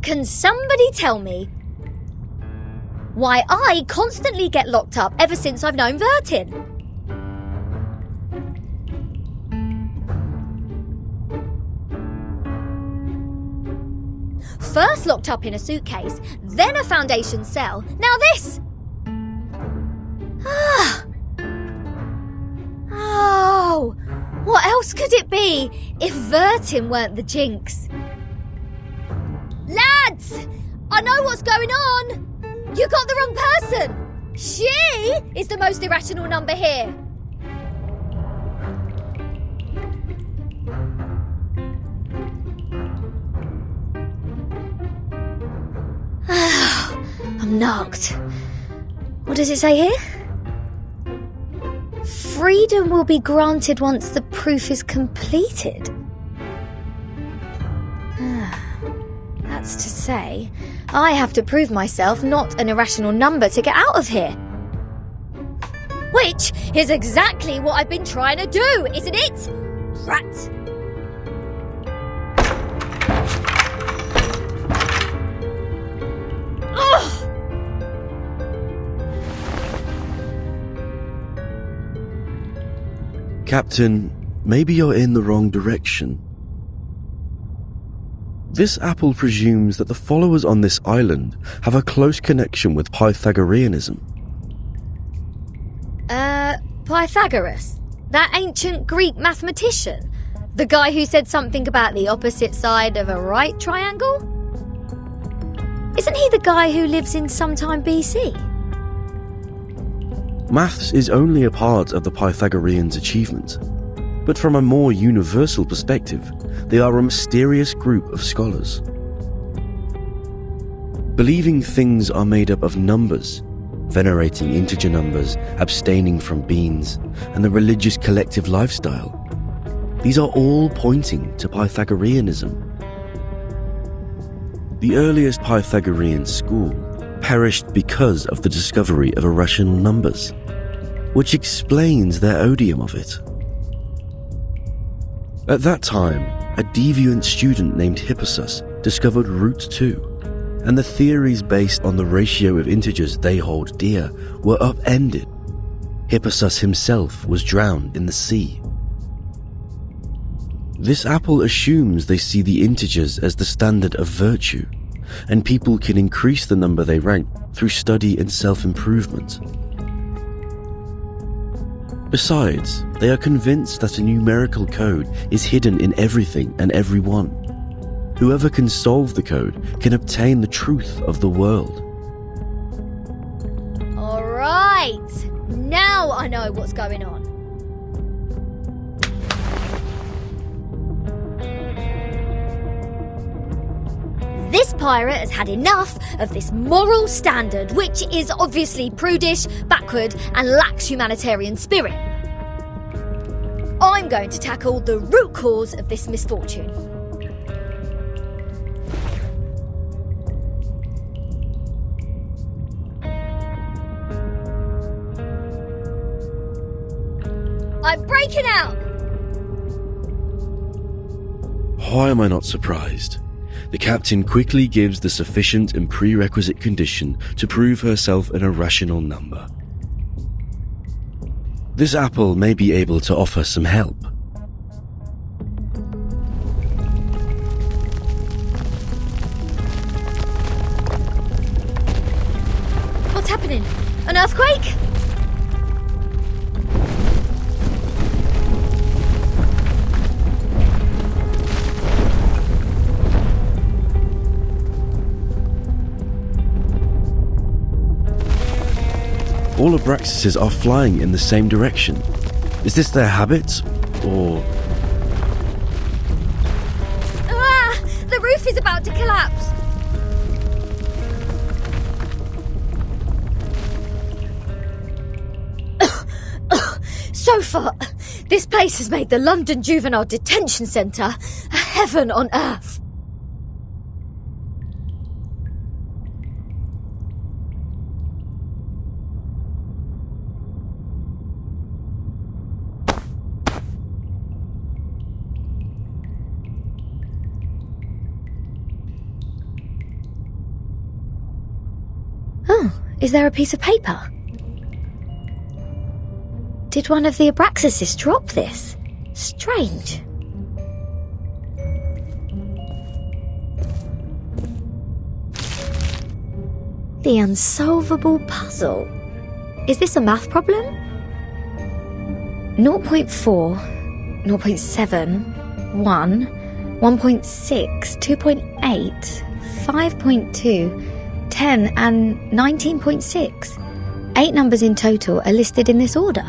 Can somebody tell me why I constantly get locked up ever since I've known Vertin? First locked up in a suitcase, then a foundation cell, now this! Oh, what else could it be if Vertin weren't the jinx? Lads! I know what's going on! You got the wrong person! She is the most irrational number here! I'm knocked. What does it say here? Freedom will be granted once the proof is completed. That's to say, I have to prove myself not an irrational number to get out of here. Which is exactly what I've been trying to do, isn't it? Rat! Ugh! Captain, maybe you're in the wrong direction. This apple presumes that the followers on this island have a close connection with Pythagoreanism. Pythagoras? That ancient Greek mathematician? The guy who said something about the opposite side of a right triangle? Isn't he the guy who lives in sometime BC? Maths is only a part of the Pythagoreans' achievement, but from a more universal perspective, they are a mysterious group of scholars. Believing things are made up of numbers, venerating integer numbers, abstaining from beans, and the religious collective lifestyle, these are all pointing to Pythagoreanism. The earliest Pythagorean school perished because of the discovery of irrational numbers, which explains their odium of it. At that time, a deviant student named Hippasus discovered root 2, and the theories based on the ratio of integers they hold dear were upended. Hippasus himself was drowned in the sea. This apple assumes they see the integers as the standard of virtue, and people can increase the number they rank through study and self-improvement. Besides, they are convinced that a numerical code is hidden in everything and everyone. Whoever can solve the code can obtain the truth of the world. All right, now I know what's going on. This pirate has had enough of this moral standard, which is obviously prudish, backward, and lacks humanitarian spirit. I'm going to tackle the root cause of this misfortune. I'm breaking out! Why am I not surprised? The captain quickly gives the sufficient and prerequisite condition to prove herself an irrational number. This apple may be able to offer some help. What's happening? An earthquake? All Abraxases are flying in the same direction. Is this their habit, or... Ah! The roof is about to collapse! So far, this place has made the London Juvenile Detention Centre a heaven on earth. Is there a piece of paper? Did one of the Abraxasis drop this? Strange. The unsolvable puzzle. Is this a math problem? 0.4, 0.7, 1, 1.6, 2.8, 5.2, 10 and 19.6. 8 numbers in total are listed in this order.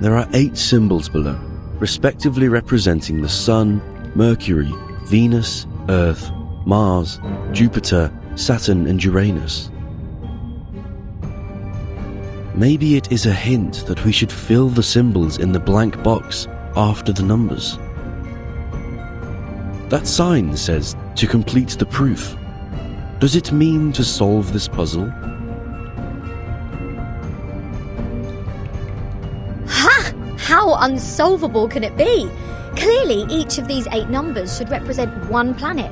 There are 8 symbols below, respectively representing the Sun, Mercury, Venus, Earth, Mars, Jupiter, Saturn and Uranus. Maybe it is a hint that we should fill the symbols in the blank box after the numbers. That sign says to complete the proof. Does it mean to solve this puzzle? Ha! How unsolvable can it be? Clearly, each of these 8 numbers should represent one planet.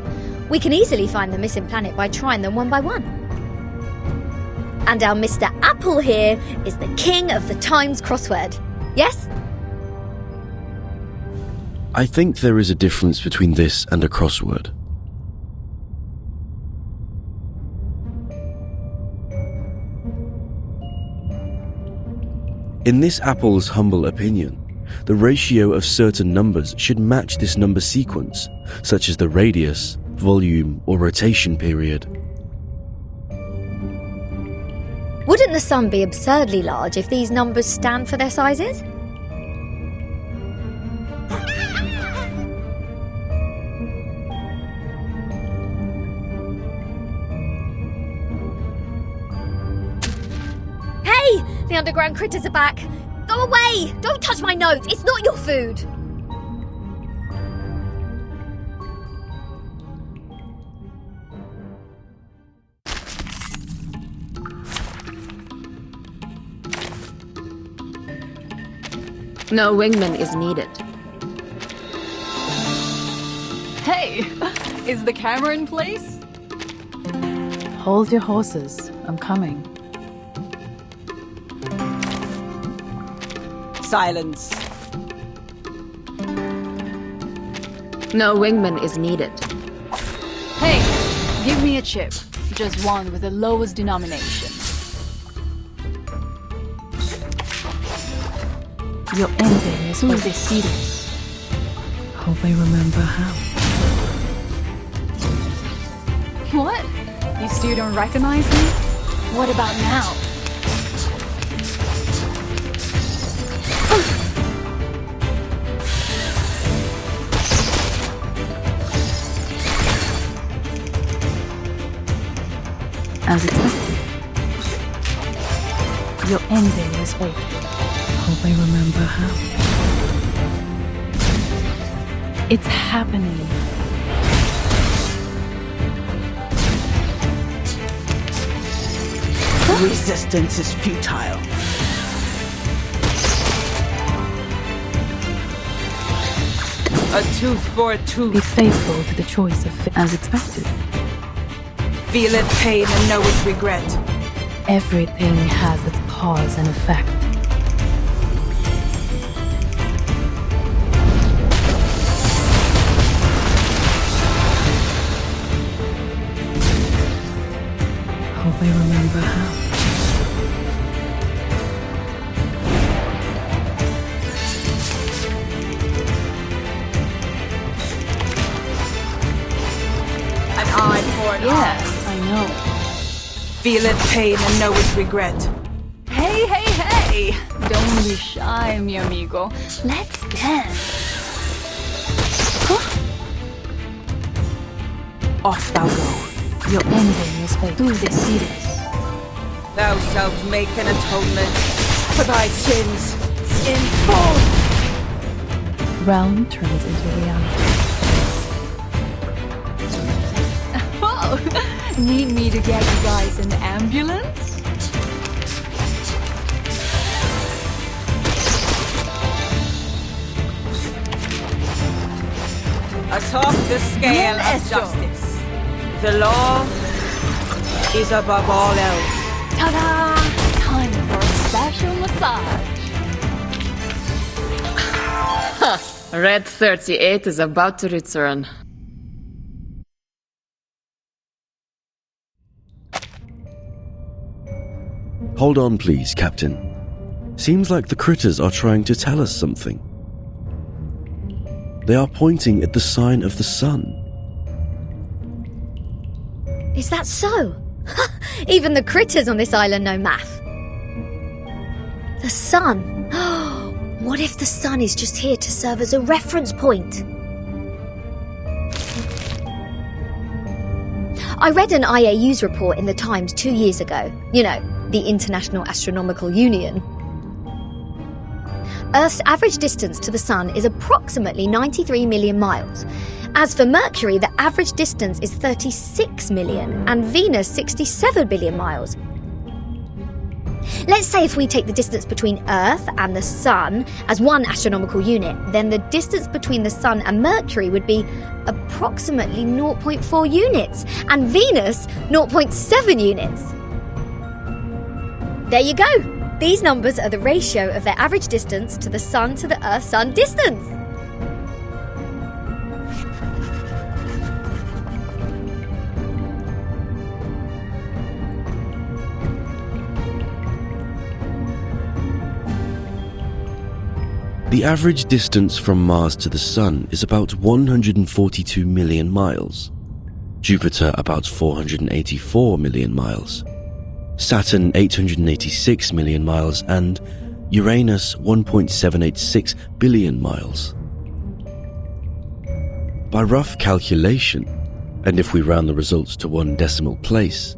We can easily find the missing planet by trying them one by one. And our Mr. Apple here is the king of the Times crossword. Yes? I think there is a difference between this and a crossword. In this Apple's humble opinion, the ratio of certain numbers should match this number sequence, such as the radius, volume, or rotation period. Wouldn't the sun be absurdly large if these numbers stand for their sizes? Hey! The underground critters are back! Go away! Don't touch my notes! It's not your food! No wingman is needed. Hey, is the camera in place? Hold your horses. I'm coming. Silence. No wingman is needed. Hey, give me a chip. Just one with the lowest denomination. Your ending is Who over. decides? Hope I remember how. What? You still don't recognize me? What about now? As expected. Your ending is over. Hope I remember how. It's happening. Resistance is futile. A tooth for a Be tooth. faithful to the choice of as expected. Feel its pain and know its regret. Everything has its cause and effect. Hope I remember how. An eye for an eye. Yes, I know. Feel its pain and know its regret. Hey, hey, hey! Don't be shy, mi amigo. Let's dance. Off thou go. Your ending is fate. Tú decides. Thou shalt make an atonement for thy sins in full. Realm turns into reality. Oh, need me to get you guys an ambulance? Atop the scale Bien of hecho. justice, the law is above all else. Ta-da! Time for a special massage. Red 38 is about to return. Hold on, please, Captain. Seems like the critters are trying to tell us something. They are pointing at the sign of the sun. Is that so? Even the critters on this island know math. The sun. What if the sun is just here to serve as a reference point? I read an IAU's report in the Times 2 years ago. You know, the International Astronomical Union. Earth's average distance to the sun is approximately 93 million miles. As for Mercury, the average distance is 36 million, and Venus 67 billion miles. Let's say if we take the distance between Earth and the Sun as one astronomical unit, then the distance between the Sun and Mercury would be approximately 0.4 units, and Venus 0.7 units. There you go! These numbers are the ratio of their average distance to the Sun to the Earth-Sun distance. The average distance from Mars to the Sun is about 142 million miles. Jupiter about 484 million miles. Saturn 886 million miles, and Uranus 1.786 billion miles. By rough calculation, and if we round the results to one decimal place,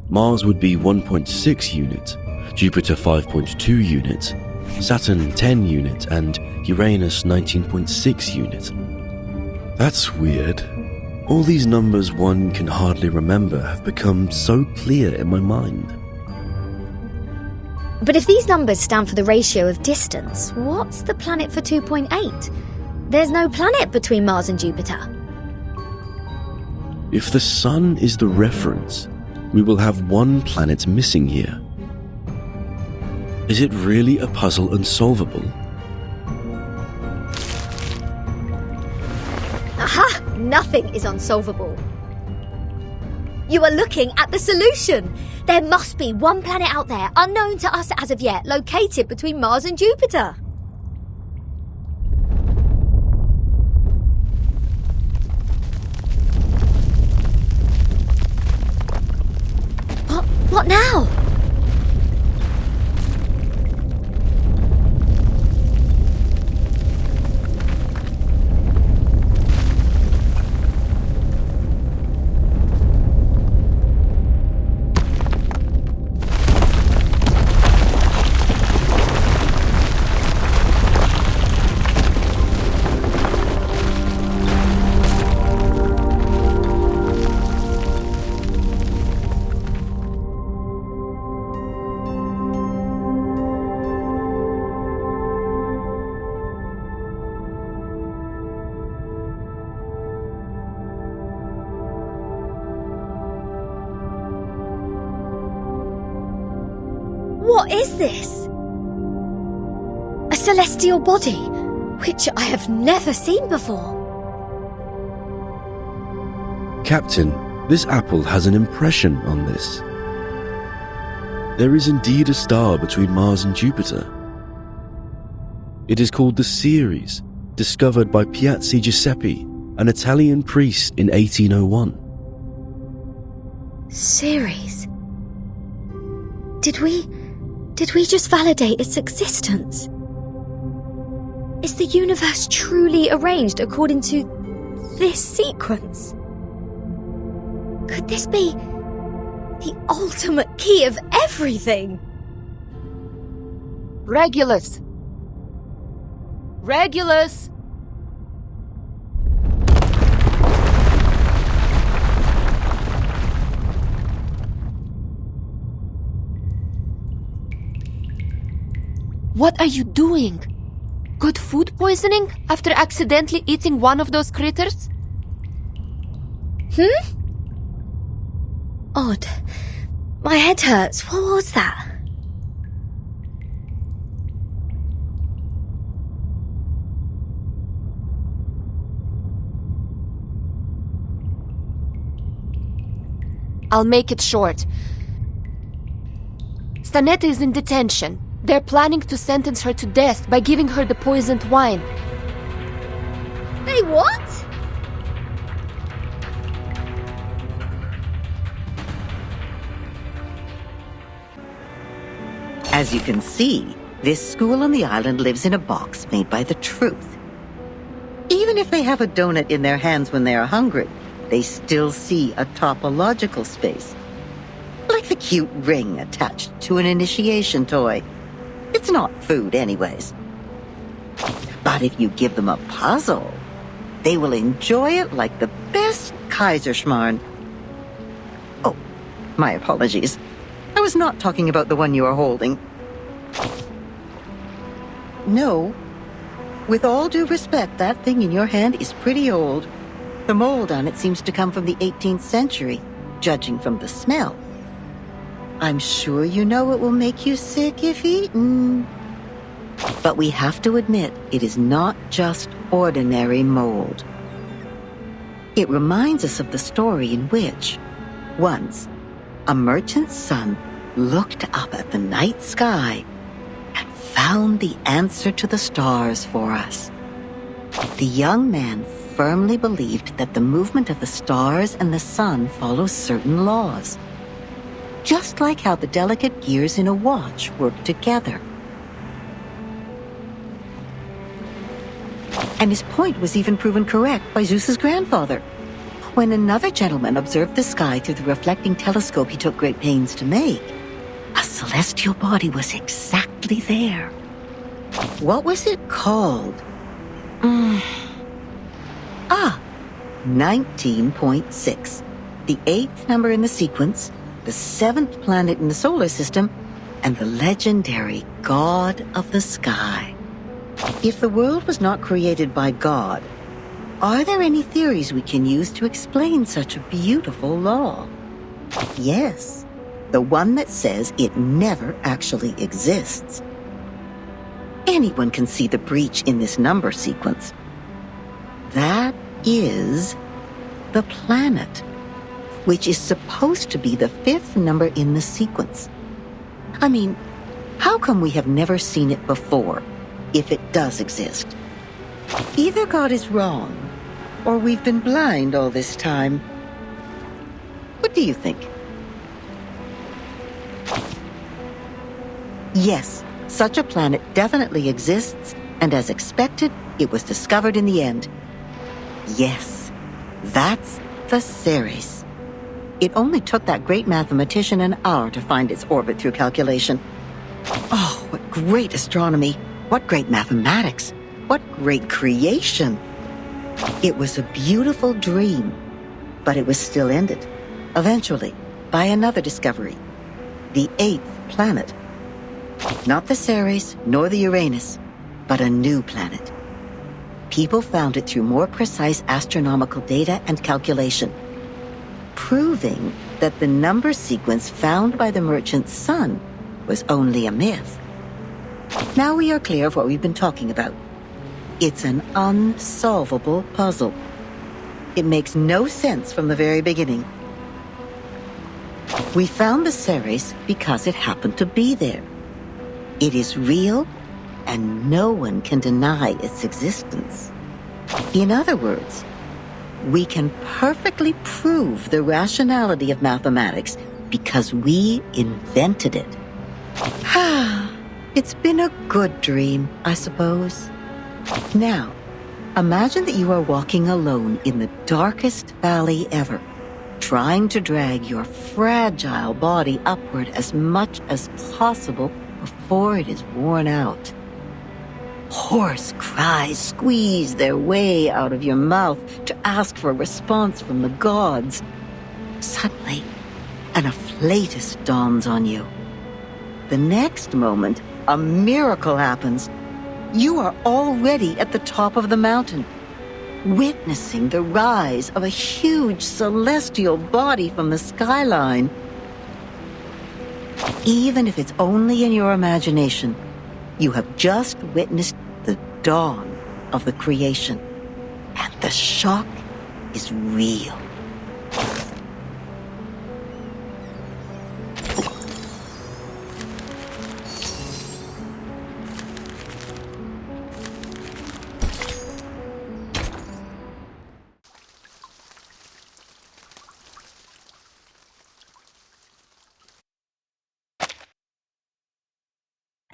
Mars would be 1.6 unit, Jupiter 5.2 unit, Saturn 10 unit, and Uranus 19.6 unit. That's weird. All these numbers one can hardly remember have become so clear in my mind. But if these numbers stand for the ratio of distance, what's the planet for 2.8? There's no planet between Mars and Jupiter. If the Sun is the reference, we will have one planet missing here. Is it really a puzzle unsolvable? Aha! Nothing is unsolvable. You are looking at the solution. There must be one planet out there, unknown to us as of yet, located between Mars and Jupiter. What now? What is this? A celestial body, which I have never seen before. Captain, this apple has an impression on this. There is indeed a star between Mars and Jupiter. It is called the Ceres, discovered by Piazzi Giuseppe, an Italian priest in 1801. Ceres? Did we just validate its existence? Is the universe truly arranged according to this sequence? Could this be the ultimate key of everything? Regulus! Regulus! What are you doing? Good food poisoning after accidentally eating one of those critters? Odd. My head hurts. What was that? I'll make it short. Stanetta is in detention. They're planning to sentence her to death by giving her the poisoned wine. They what? As you can see, this school on the island lives in a box made by the truth. Even if they have a donut in their hands when they are hungry, they still see a topological space. Like the cute ring attached to an initiation toy. It's not food anyways. But if you give them a puzzle, they will enjoy it like the best Kaiserschmarrn. Oh, my apologies. I was not talking about the one you are holding. No. With all due respect, that thing in your hand is pretty old. The mold on it seems to come from the 18th century, judging from the smell. I'm sure you know it will make you sick if eaten. But we have to admit, it is not just ordinary mold. It reminds us of the story in which, once, a merchant's son looked up at the night sky and found the answer to the stars for us. The young man firmly believed that the movement of the stars and the sun follows certain laws, just like how the delicate gears in a watch work together. And his point was even proven correct by Zeus's grandfather. When another gentleman observed the sky through the reflecting telescope he took great pains to make, a celestial body was exactly there. What was it called? 19.6. The 8th number in the sequence, the 7th planet in the solar system, and the legendary God of the Sky. If the world was not created by God, are there any theories we can use to explain such a beautiful law? Yes, the one that says it never actually exists. Anyone can see the breach in this number sequence. That is the planet, which is supposed to be the 5th number in the sequence. I mean, how come we have never seen it before, if it does exist? Either God is wrong, or we've been blind all this time. What do you think? Yes, such a planet definitely exists, and as expected, it was discovered in the end. Yes, that's the Ceres. It only took that great mathematician an hour to find its orbit through calculation. Oh, what great astronomy! What great mathematics! What great creation! It was a beautiful dream, but it was still ended, eventually, by another discovery. The 8th planet. Not the Ceres, nor the Uranus, but a new planet. People found it through more precise astronomical data and calculation, proving that the number sequence found by the merchant's son was only a myth. Now we are clear of what we've been talking about. It's an unsolvable puzzle. It makes no sense from the very beginning. We found the Ceres because it happened to be there. It is real, and no one can deny its existence. In other words, we can perfectly prove the rationality of mathematics because we invented it. It's been a good dream, I suppose. Now, imagine that you are walking alone in the darkest valley ever, trying to drag your fragile body upward as much as possible before it is worn out. Hoarse cries squeeze their way out of your mouth to ask for a response from the gods. Suddenly, an afflatus dawns on you. The next moment, a miracle happens. You are already at the top of the mountain, witnessing the rise of a huge celestial body from the skyline. Even if it's only in your imagination, you have just witnessed the dawn of the creation. And the shock is real.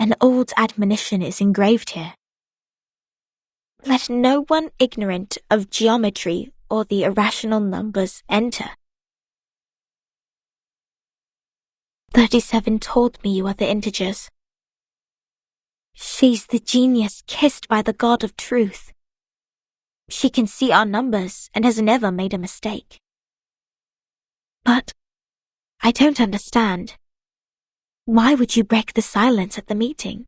An old admonition is engraved here. Let no one ignorant of geometry or the irrational numbers enter. 37 told me you are the integers. She's the genius kissed by the god of truth. She can see our numbers and has never made a mistake. But I don't understand. Why would you break the silence at the meeting?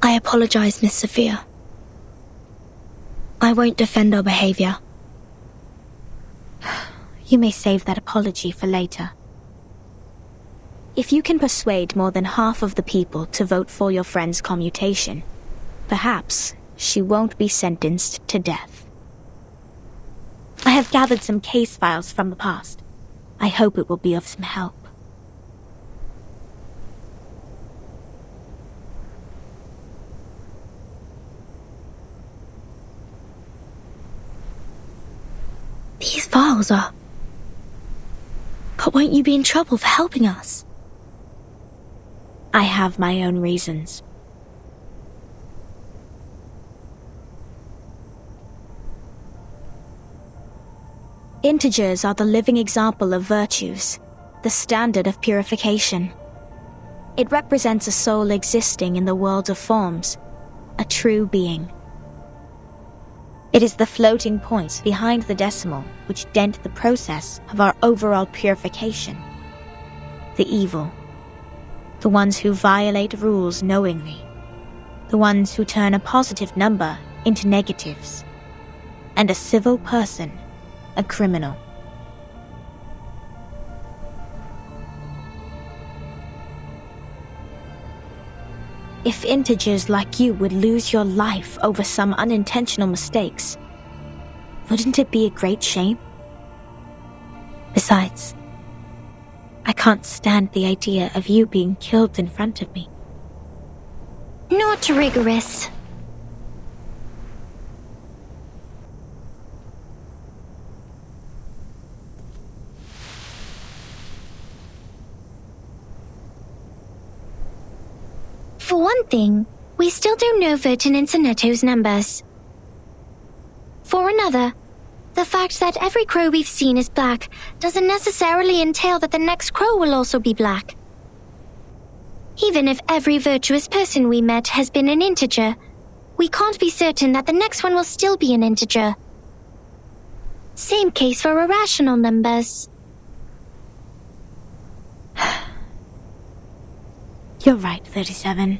I apologize, Miss Sophia. I won't defend our behavior. You may save that apology for later. If you can persuade more than half of the people to vote for your friend's commutation, perhaps she won't be sentenced to death. I have gathered some case files from the past. I hope it will be of some help. These files are... But won't you be in trouble for helping us? I have my own reasons. Integers are the living example of virtues, the standard of purification. It represents a soul existing in the world of forms, a true being. It is the floating points behind the decimal which dent the process of our overall purification. The evil, the ones who violate rules knowingly, the ones who turn a positive number into negatives, and a civil person a criminal. If integers like you would lose your life over some unintentional mistakes, wouldn't it be a great shame? Besides, I can't stand the idea of you being killed in front of me. Not rigorous. For one thing, we still don't know Vertin and Sonetto's numbers. For another, the fact that every crow we've seen is black doesn't necessarily entail that the next crow will also be black. Even if every virtuous person we met has been an integer, we can't be certain that the next one will still be an integer. Same case for irrational numbers. You're right, 37.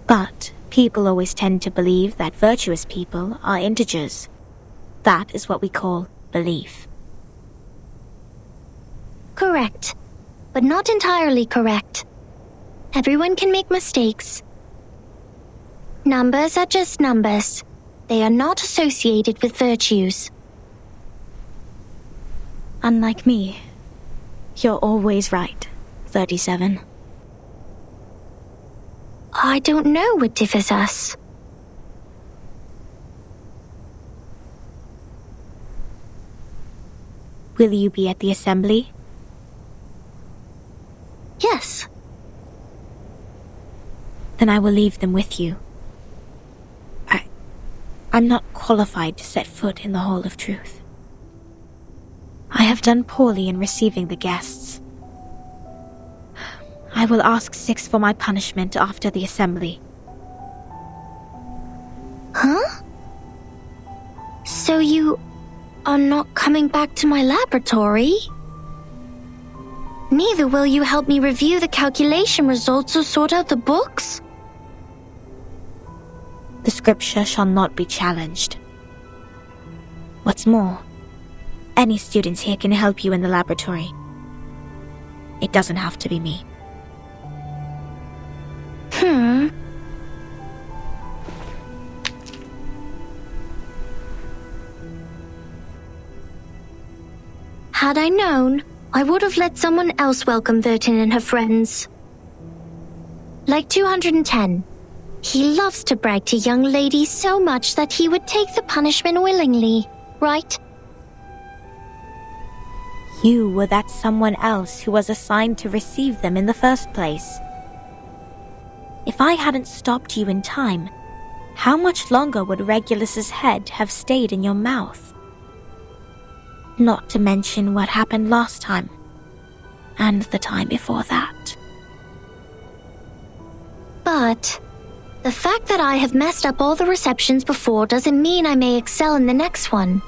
But people always tend to believe that virtuous people are integers. That is what we call belief. Correct, but not entirely correct. Everyone can make mistakes. Numbers are just numbers. They are not associated with virtues. Unlike me, you're always right, 37. I don't know what differs us. Will you be at the assembly? Yes. Then I will leave them with you. I'm not qualified to set foot in the Hall of Truth. I have done poorly in receiving the guests. I will ask 6 for my punishment after the assembly. Huh? So you are not coming back to my laboratory? Neither will you help me review the calculation results or sort out the books? The scripture shall not be challenged. What's more, any students here can help you in the laboratory. It doesn't have to be me. Had I known, I would have let someone else welcome Vertin and her friends. Like 210. He loves to brag to young ladies so much that he would take the punishment willingly, right? You were that someone else who was assigned to receive them in the first place. If I hadn't stopped you in time, how much longer would Regulus's head have stayed in your mouth? Not to mention what happened last time, and the time before that. But the fact that I have messed up all the receptions before doesn't mean I may excel in the next one.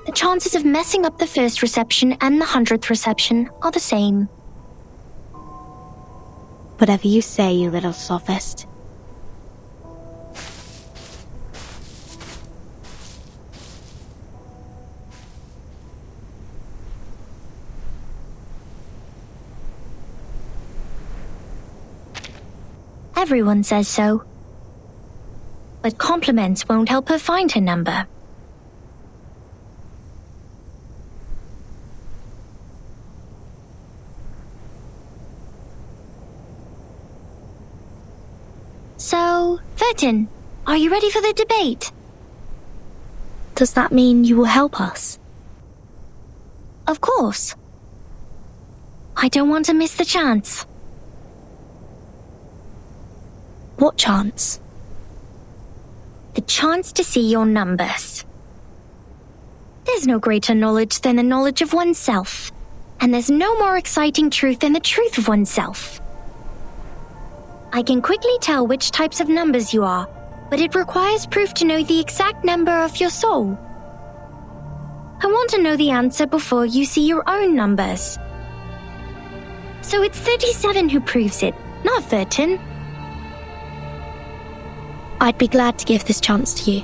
The chances of messing up the first reception and the 100th reception are the same. Whatever you say, you little sophist. Everyone says so. But compliments won't help her find her number. So, Vertin, are you ready for the debate? Does that mean you will help us? Of course. I don't want to miss the chance. What chance? The chance to see your numbers. There's no greater knowledge than the knowledge of oneself. And there's no more exciting truth than the truth of oneself. I can quickly tell which types of numbers you are, but it requires proof to know the exact number of your soul. I want to know the answer before you see your own numbers. So it's 37 who proves it, not Vertin. I'd be glad to give this chance to you.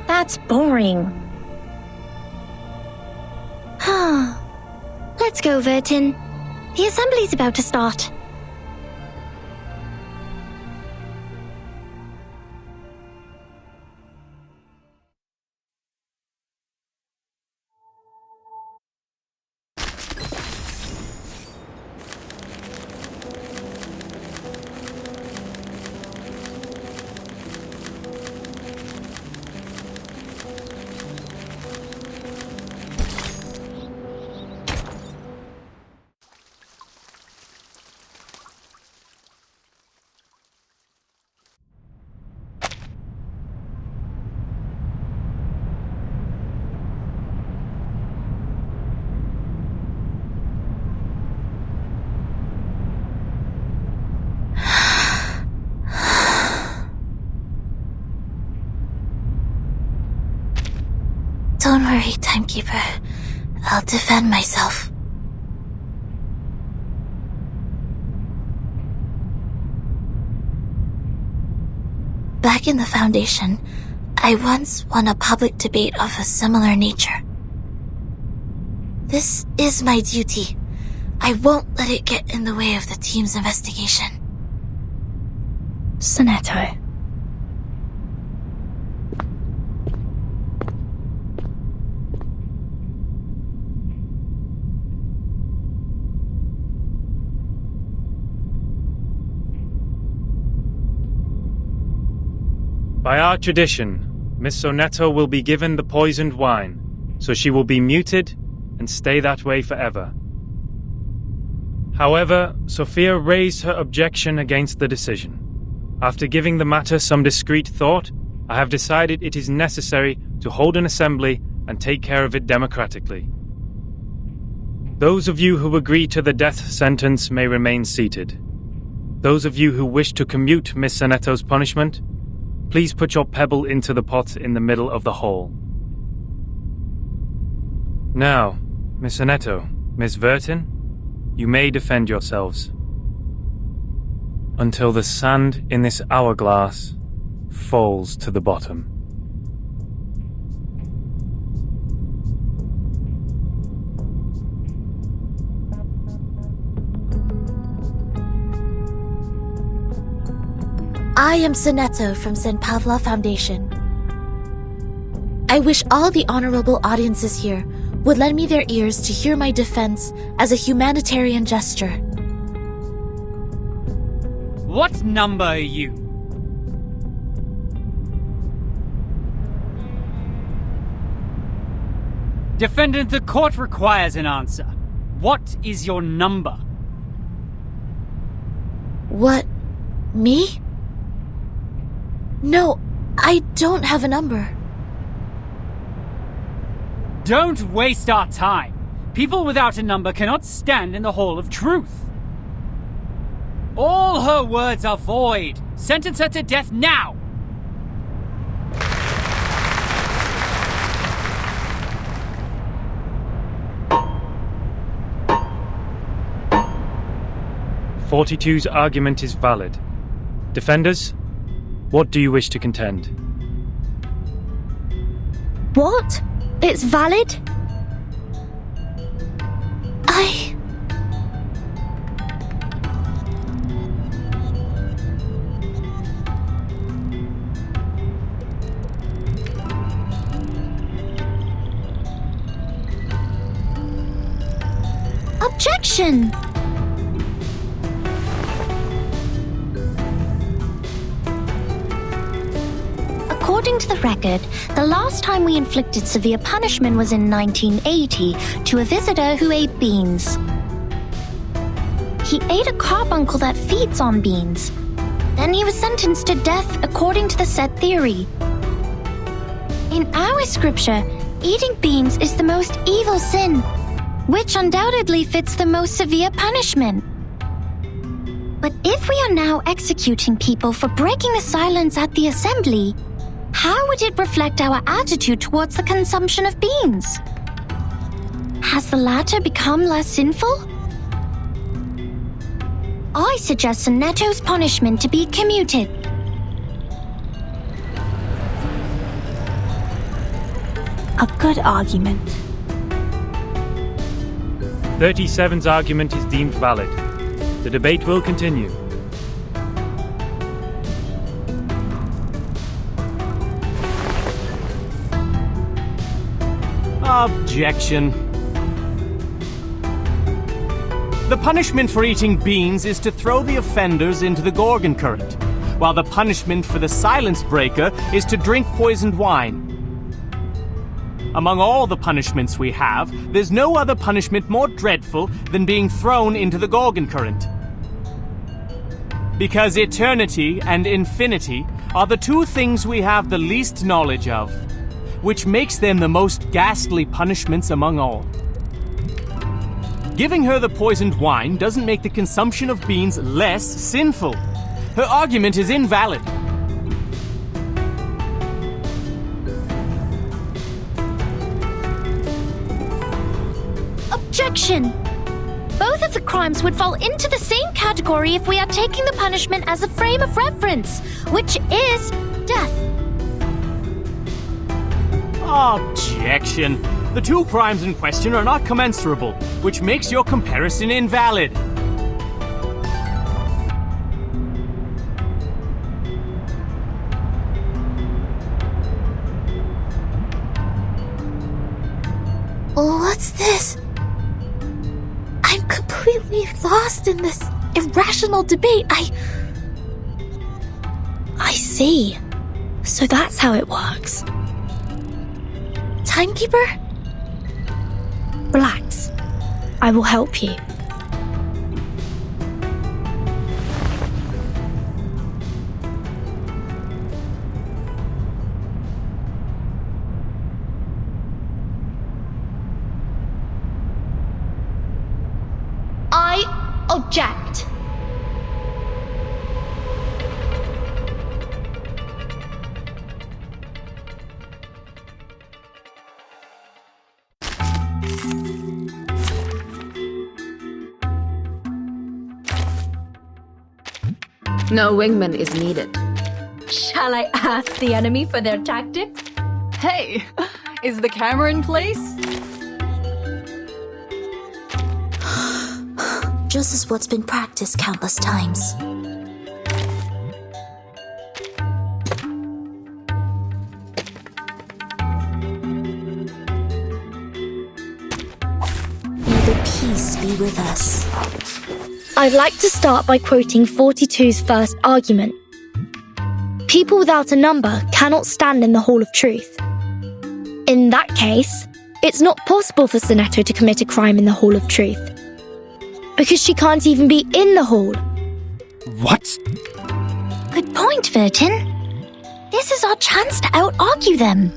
That's boring. Let's go, Vertin. The assembly's about to start. Don't worry, Timekeeper. I'll defend myself. Back in the Foundation, I once won a public debate of a similar nature. This is my duty. I won't let it get in the way of the team's investigation. Sonetto. By our tradition, Miss Sonetto will be given the poisoned wine, so she will be muted and stay that way forever. However, Sophia raised her objection against the decision. After giving the matter some discreet thought, I have decided it is necessary to hold an assembly and take care of it democratically. Those of you who agree to the death sentence may remain seated. Those of you who wish to commute Miss Sonetto's punishment, please put your pebble into the pot in the middle of the hall. Now, Miss Sonetto, Miss Vertin, you may defend yourselves. until the sand in this hourglass falls to the bottom. I am Sonetto from St. Pavla Foundation. I wish all the honorable audiences here would lend me their ears to hear my defense as a humanitarian gesture. What number are you? Defendant, the court requires an answer. What is your number? What? Me? No, I don't have a number. Don't waste our time. People without a number cannot stand in the Hall of Truth. All her words are void. Sentence her to death now! '42's argument is valid. Defenders, what do you wish to contend? What? It's valid? Objection! According to the record, the last time we inflicted severe punishment was in 1980 to a visitor who ate beans. He ate a carbuncle that feeds on beans. Then he was sentenced to death according to the set theory. In our scripture, eating beans is the most evil sin, which undoubtedly fits the most severe punishment. But if we are now executing people for breaking the silence at the assembly, how would it reflect our attitude towards the consumption of beans? Has the latter become less sinful? I suggest Sonetto's punishment to be commuted. A good argument. 37's argument is deemed valid. The debate will continue. Objection. The punishment for eating beans is to throw the offenders into the Gorgon current, while the punishment for the silence breaker is to drink poisoned wine. Among all the punishments we have, there's no other punishment more dreadful than being thrown into the Gorgon current. Because eternity and infinity are the two things we have the least knowledge of, which makes them the most ghastly punishments among all. Giving her the poisoned wine doesn't make the consumption of beans less sinful. Her argument is invalid. Objection! Both of the crimes would fall into the same category if we are taking the punishment as a frame of reference, which is death. Objection. The two crimes in question are not commensurable, which makes your comparison invalid. What's this? I'm completely lost in this irrational debate. I see. So that's how it works. Timekeeper? Relax. I will help you. I object. No wingman is needed. Shall I ask the enemy for their tactics? Hey, is the camera in place? Just as what's been practiced countless times. May the peace be with us. I'd like to start by quoting 42's first argument. People without a number cannot stand in the Hall of Truth. In that case, it's not possible for Sonetto to commit a crime in the Hall of Truth. Because she can't even be in the hall. What? Good point, Virgin. This is our chance to out-argue them.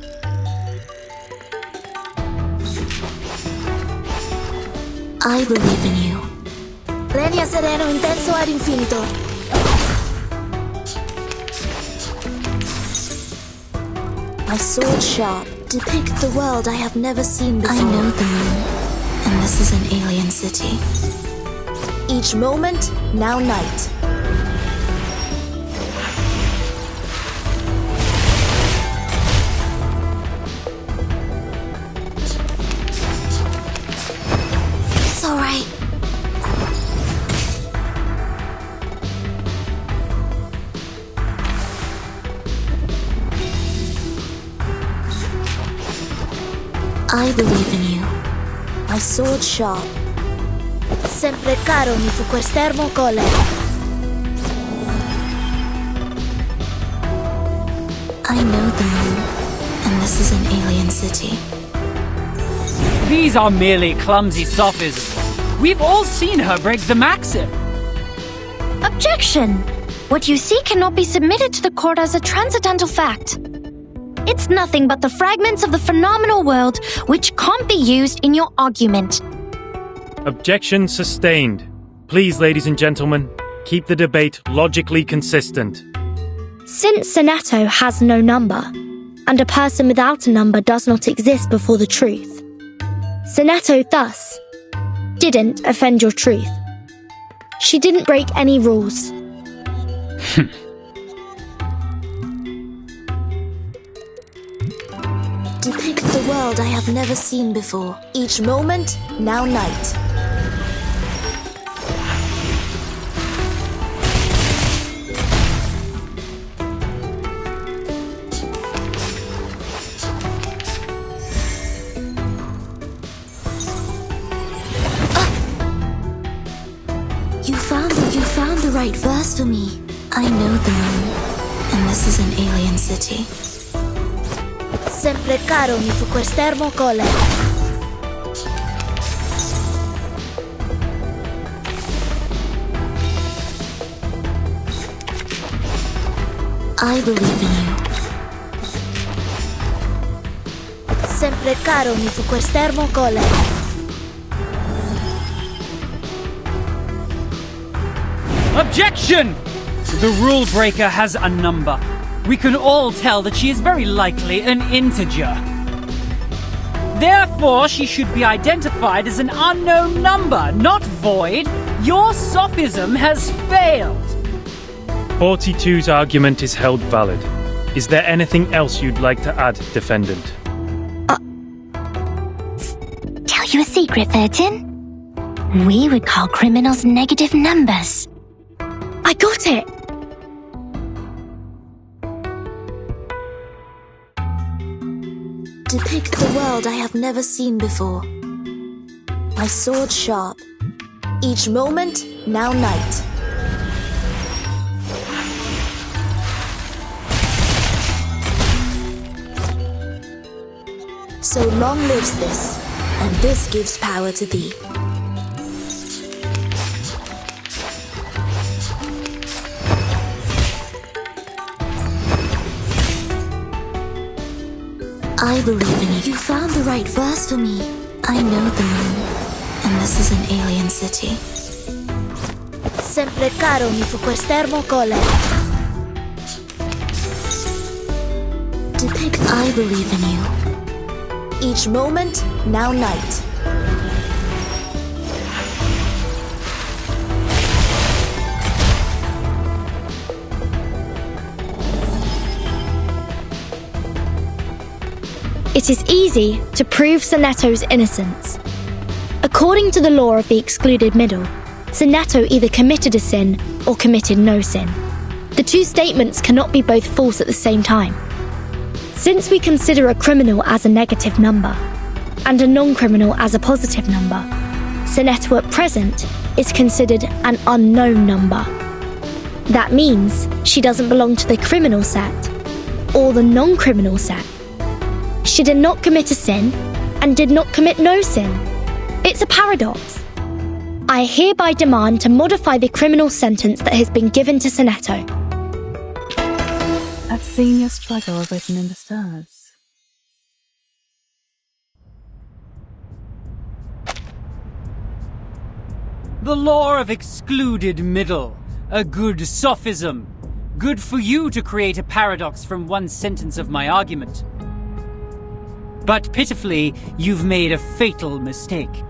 I believe in you. Lenia sereno intenso ad infinito. My sword sharp, depict the world I have never seen before. I know the moon, and this is an alien city. Each moment, now night. It's alright. I believe in you. My sword sharp. Sempre caro mi fu quest'ermo cole. I know the moon, and this is an alien city. These are merely clumsy sophisms. We've all seen her break the maxim. Objection! What you see cannot be submitted to the court as a transcendental fact. It's nothing but the fragments of the phenomenal world which can't be used in your argument. Objection sustained. Please, ladies and gentlemen, keep the debate logically consistent. Since Sonetto has no number, and a person without a number does not exist before the truth, Sonetto thus didn't offend your truth. She didn't break any rules. Depict the world I have never seen before. Each moment, now night. You found the right verse for me. I know the moon, and this is an alien city. Sempre caro mi fu quest'ermo cole. I believe in you. Sempre caro mi fu quest'ermo cole. Objection! The rule breaker has a number. We can all tell that she is very likely an integer. Therefore, she should be identified as an unknown number, not void. Your sophism has failed. 42's argument is held valid. Is there anything else you'd like to add, defendant? Tell you a secret, Virgin? We would call criminals negative numbers. I got it! Depict the world I have never seen before. My sword sharp. Each moment, now night. So long lives this, and this gives power to thee. I believe in you. You found the right verse for me. I know the moon, and this is an alien city. Sempre caro mi fu quest'ermo cole. Depict I believe in you. Each moment, now night. it is easy to prove Sonetto's innocence. According to the law of the excluded middle, Sonetto either committed a sin or committed no sin. The two statements cannot be both false at the same time. Since we consider a criminal as a negative number, and a non-criminal as a positive number, Sonetto at present is considered an unknown number. That means she doesn't belong to the criminal set, or the non-criminal set. She did not commit a sin, and did not commit no sin. It's a paradox. I hereby demand to modify the criminal sentence that has been given to Sonetto. I've seen your struggle written in the stars. The law of excluded middle. A good sophism. Good for you to create a paradox from one sentence of my argument. But pitifully, you've made a fatal mistake.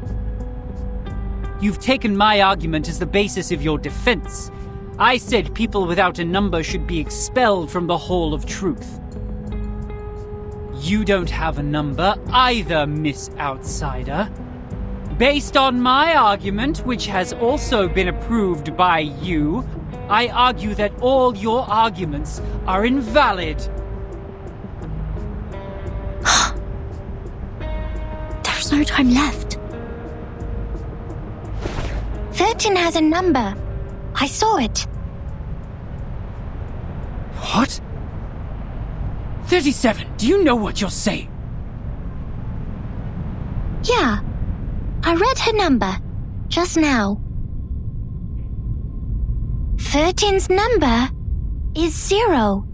You've taken my argument as the basis of your defense. I said people without a number should be expelled from the Hall of Truth. You don't have a number either, Miss Outsider. Based on my argument, which has also been approved by you, I argue that all your arguments are invalid. There's no time left. 13 has a number. I saw it. What? 37, do you know what you're saying? Yeah, I read her number just now. 13's number is 0.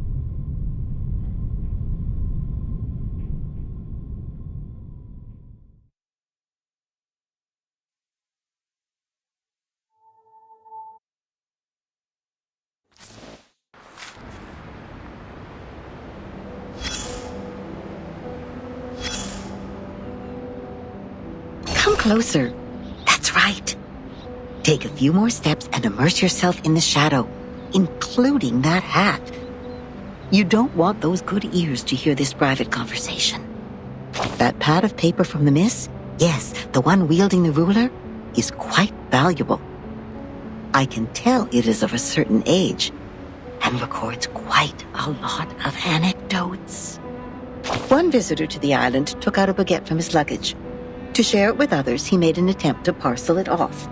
Come closer. That's right. Take a few more steps and immerse yourself in the shadow, including that hat. You don't want those good ears to hear this private conversation. That pad of paper from the miss, yes, the one wielding the ruler, is quite valuable. I can tell it is of a certain age and records quite a lot of anecdotes. One visitor to the island took out a baguette from his luggage. To share it with others, he made an attempt to parcel it off.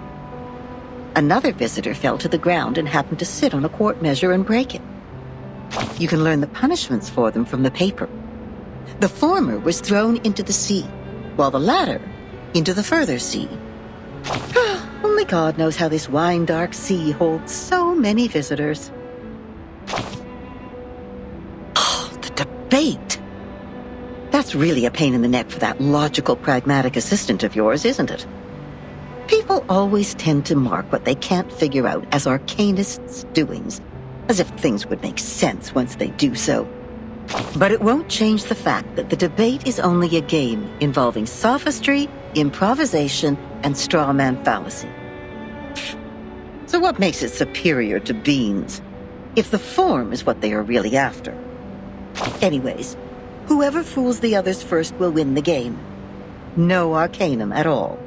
Another visitor fell to the ground and happened to sit on a quart measure and break it. You can learn the punishments for them from the paper. The former was thrown into the sea, while the latter into the further sea. Only God knows how this wine-dark sea holds so many visitors. Oh, the debate! That's really a pain in the neck for that logical, pragmatic assistant of yours, isn't it? People always tend to mark what they can't figure out as arcanists' doings, as if things would make sense once they do so. But it won't change the fact that the debate is only a game involving sophistry, improvisation, and straw man fallacy. So what makes it superior to beans, if the form is what they are really after? Anyways, whoever fools the others first will win the game. No arcanum at all.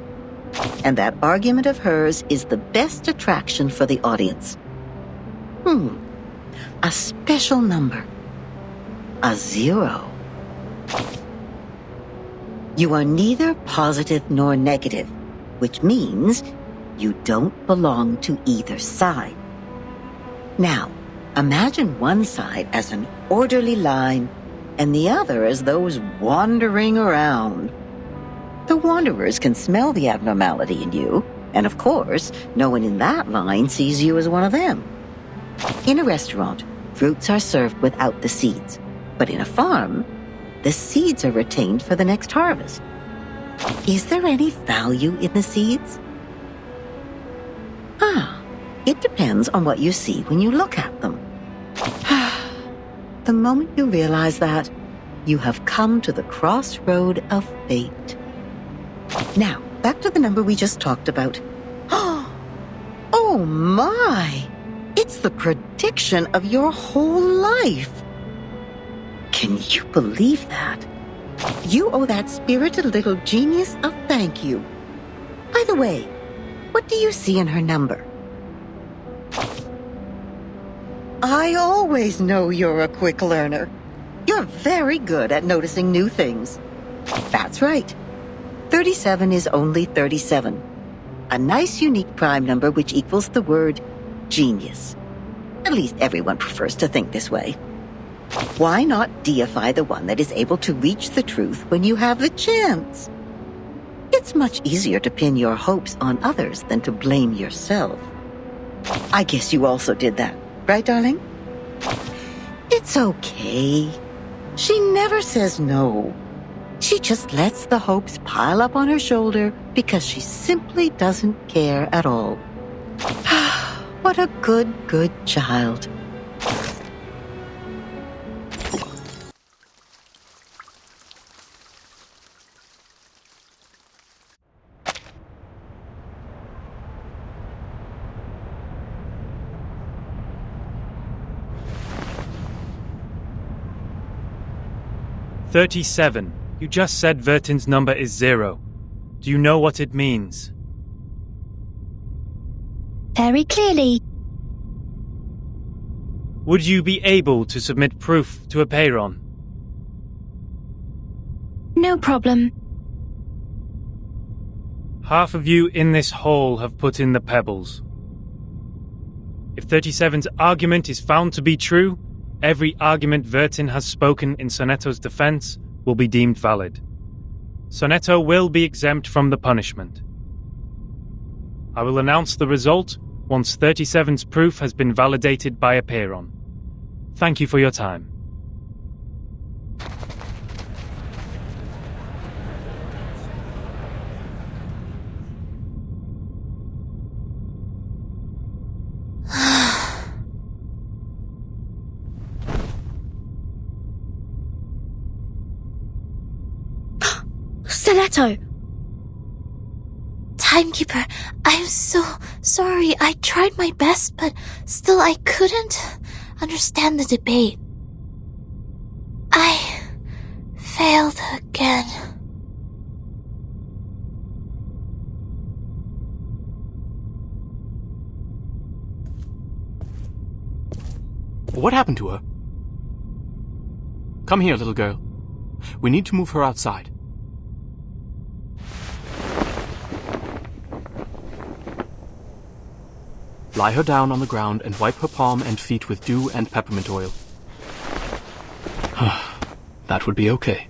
And that argument of hers is the best attraction for the audience. A special number. A 0. You are neither positive nor negative, which means you don't belong to either side. Now, imagine one side as an orderly line and the other as those wandering around. The wanderers can smell the abnormality in you, and of course, no one in that line sees you as one of them. In a restaurant, fruits are served without the seeds, but in a farm, the seeds are retained for the next harvest. Is there any value in the seeds? It depends on what you see when you look at them. The moment you realize that, you have come to the crossroad of fate. Now, back to the number we just talked about. Oh my! It's the prediction of your whole life! Can you believe that? You owe that spirited little genius a thank you. By the way, what do you see in her number? I always know you're a quick learner. You're very good at noticing new things. That's right. 37 is only 37. A nice unique prime number which equals the word genius. At least everyone prefers to think this way. Why not deify the one that is able to reach the truth when you have the chance? It's much easier to pin your hopes on others than to blame yourself. I guess you also did that, right, darling? It's okay. She never says no. She just lets the hopes pile up on her shoulder because she simply doesn't care at all. What a good child. "37. You just said Vertin's number is 0. Do you know what it means?" Very clearly. Would you be able to submit proof to Apeiron? No problem. Half of you in this hall have put in the pebbles. If 37's argument is found to be true, every argument Vertin has spoken in Sonetto's defense will be deemed valid. Sonetto will be exempt from the punishment. I will announce the result once 37's proof has been validated by Apeiron. Thank you for your time. Sonetto! Timekeeper, I'm so sorry. I tried my best, but still I couldn't understand the debate. I failed again. What happened to her? Come here, little girl. We need to move her outside. Lie her down on the ground and wipe her palm and feet with dew and peppermint oil. That would be okay.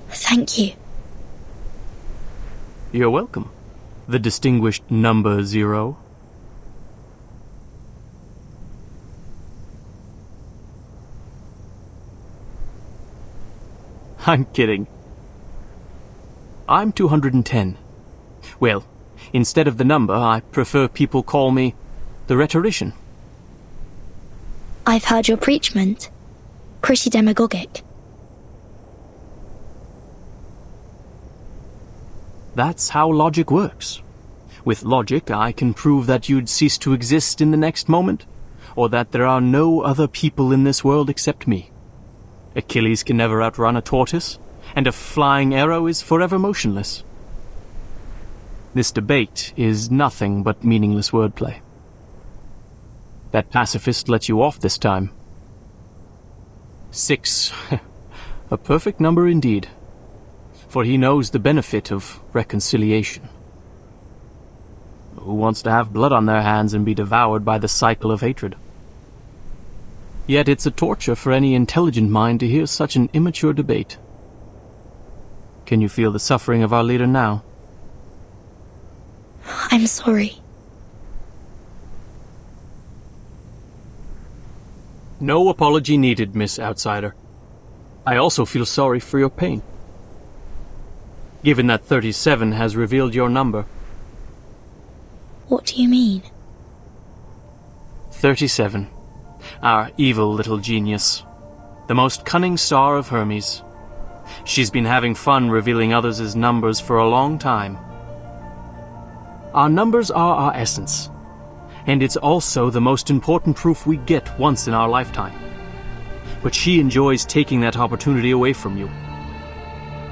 Thank you. You're welcome. The distinguished number 0. I'm kidding. I'm 210. Well, instead of the number, I prefer people call me the rhetorician. I've heard your preachment. Pretty demagogic. That's how logic works. With logic, I can prove that you'd cease to exist in the next moment, or that there are no other people in this world except me. Achilles can never outrun a tortoise, and a flying arrow is forever motionless. This debate is nothing but meaningless wordplay. That pacifist let you off this time. 6. A perfect number indeed. For he knows the benefit of reconciliation. Who wants to have blood on their hands and be devoured by the cycle of hatred? Yet it's a torture for any intelligent mind to hear such an immature debate. Can you feel the suffering of our leader now? I'm sorry. No apology needed, Miss Outsider. I also feel sorry for your pain. Given that 37 has revealed your number. What do you mean? 37. Our evil little genius. The most cunning star of Hermes. She's been having fun revealing others' numbers for a long time. Our numbers are our essence, And it's also the most important proof we get once in our lifetime. But she enjoys taking that opportunity away from you,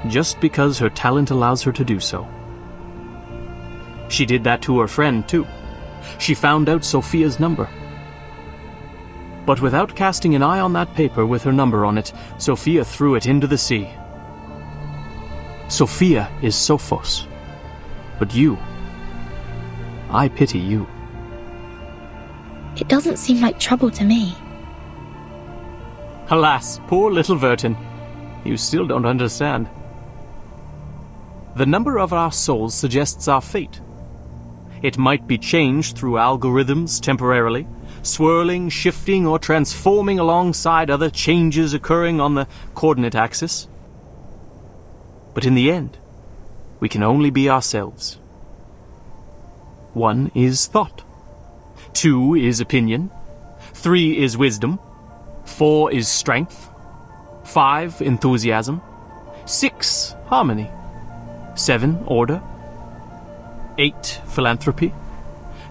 just because her talent allows her to do so. She did that to her friend, too. She found out Sophia's number. But without casting an eye on that paper with her number on it, Sophia threw it into the sea. Sophia is Sophos. But you, I pity you. It doesn't seem like trouble to me. Alas, poor little Vertin. You still don't understand. The number of our souls suggests our fate. It might be changed through algorithms temporarily, swirling, shifting, or transforming alongside other changes occurring on the coordinate axis. But in the end, we can only be ourselves. 1 is thought. 2 is opinion. 3 is wisdom. 4 is strength. 5, enthusiasm. 6, harmony. 7, order. 8, philanthropy.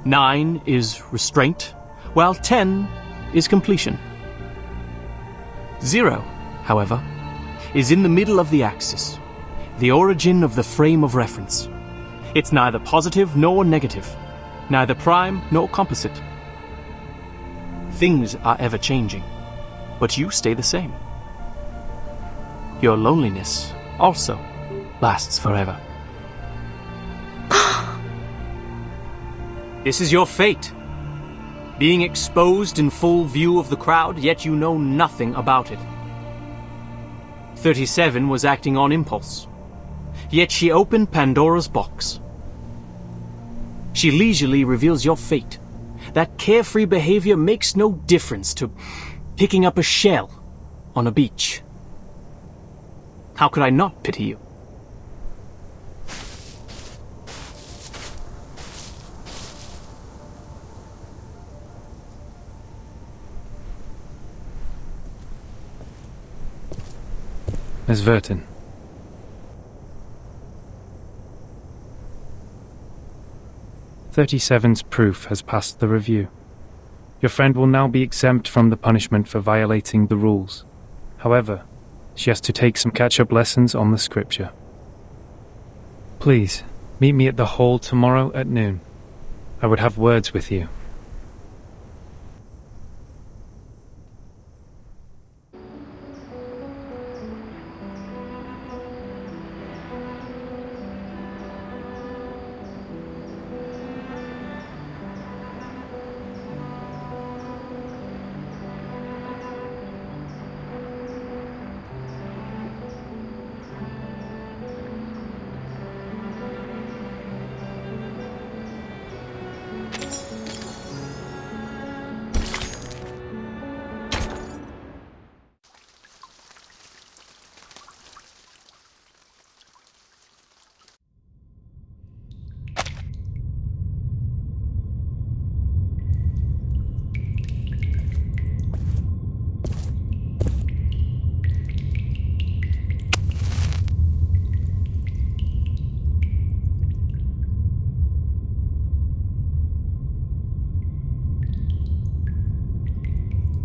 9 is restraint, while 10 is completion. 0, however, is in the middle of the axis, the origin of the frame of reference. It's neither positive nor negative, neither prime nor composite. Things are ever changing, but you stay the same. Your loneliness also lasts forever. This is your fate. Being exposed in full view of the crowd, yet you know nothing about it. 37 was acting on impulse, yet she opened Pandora's box. She leisurely reveals your fate. That carefree behavior makes no difference to picking up a shell on a beach. How could I not pity you? Miss Vertin. "37's proof has passed the review. Your friend will now be exempt from the punishment for violating the rules. However, she has to take some catch-up lessons on the scripture. Please, meet me at the hall tomorrow at noon. I would have words with you."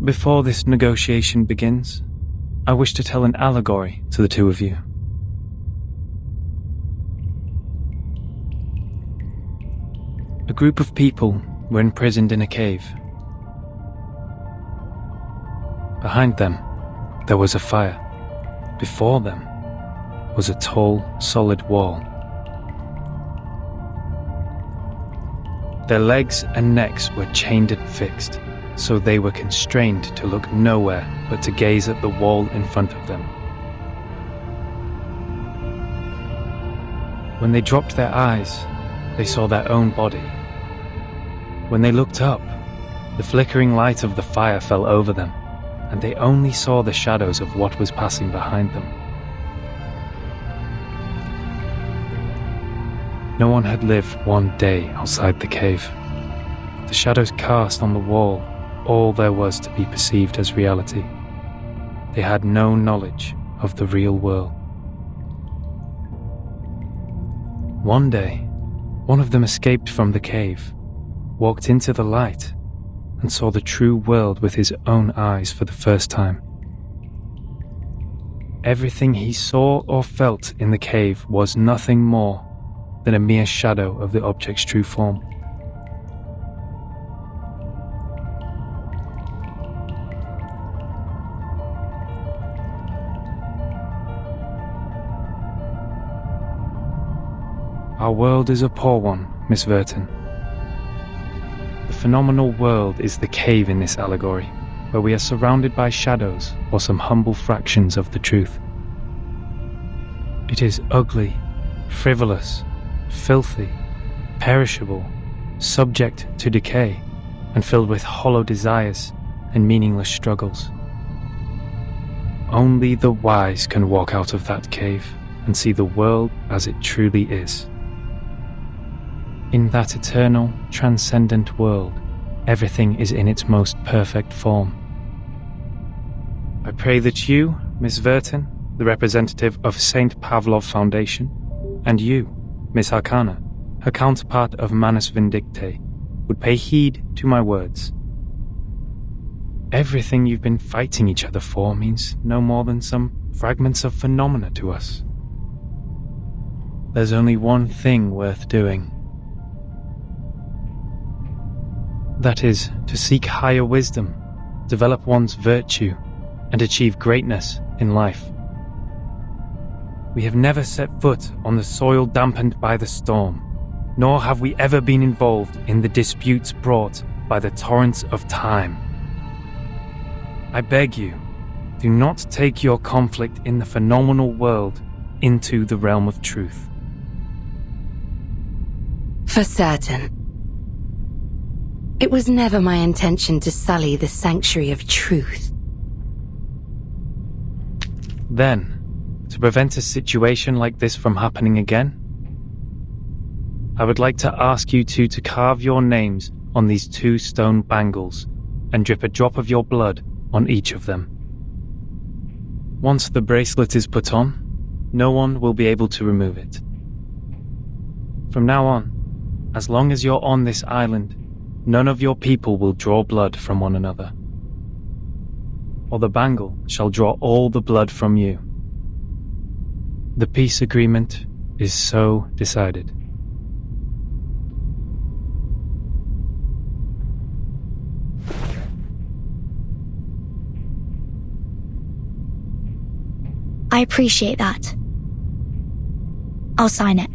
Before this negotiation begins, I wish to tell an allegory to the two of you. A group of people were imprisoned in a cave. Behind them, there was a fire. Before them was a tall, solid wall. Their legs and necks were chained and fixed, so they were constrained to look nowhere but to gaze at the wall in front of them. When they dropped their eyes, they saw their own body. When they looked up, the flickering light of the fire fell over them, and they only saw the shadows of what was passing behind them. No one had lived one day outside the cave. The shadows cast on the wall all there was to be perceived as reality. They had no knowledge of the real world. One day, one of them escaped from the cave. walked into the light and saw the true world with his own eyes for the first time. Everything he saw or felt in the cave was nothing more than a mere shadow of the object's true form. Our world is a poor one, Miss Verton. The phenomenal world is the cave in this allegory, where we are surrounded by shadows or some humble fractions of the truth. It is ugly, frivolous, filthy, perishable, subject to decay, and filled with hollow desires and meaningless struggles. Only the wise can walk out of that cave and see the world as it truly is. In that eternal, transcendent world, everything is in its most perfect form. I pray that you, Miss Verton, the representative of St. Pavlov Foundation, and you, Miss Arcana, her counterpart of Manus Vindicte, would pay heed to my words. Everything you've been fighting each other for means no more than some fragments of phenomena to us. There's only one thing worth doing. That is, to seek higher wisdom, develop one's virtue, and achieve greatness in life. We have never set foot on the soil dampened by the storm, nor have we ever been involved in the disputes brought by the torrents of time. I beg you, do not take your conflict in the phenomenal world into the realm of truth. For certain. It was never my intention to sully the sanctuary of truth. Then, to prevent a situation like this from happening again, I would like to ask you two to carve your names on these 2 stone bangles and drip a drop of your blood on each of them. Once the bracelet is put on, no one will be able to remove it. From now on, as long as you're on this island, none of your people will draw blood from one another, or the bangle shall draw all the blood from you. The peace agreement is so decided. I appreciate that. I'll sign it.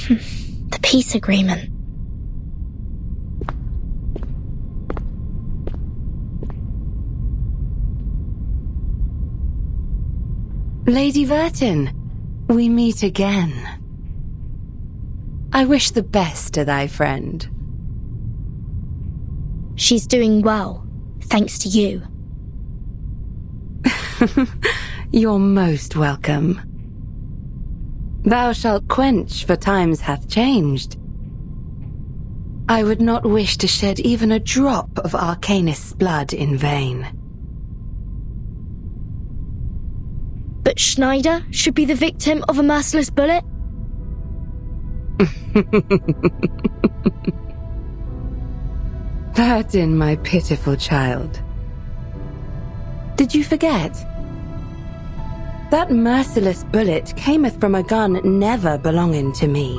The peace agreement. Lady Verton, we meet again. I wish the best to thy friend. She's doing well, thanks to you. You're most welcome. Thou shalt quench, for times hath changed. I would not wish to shed even a drop of Arcanist's blood in vain. But Schneider should be the victim of a merciless bullet? Verton, my pitiful child. Did you forget? That merciless bullet cameth from a gun never belonging to me.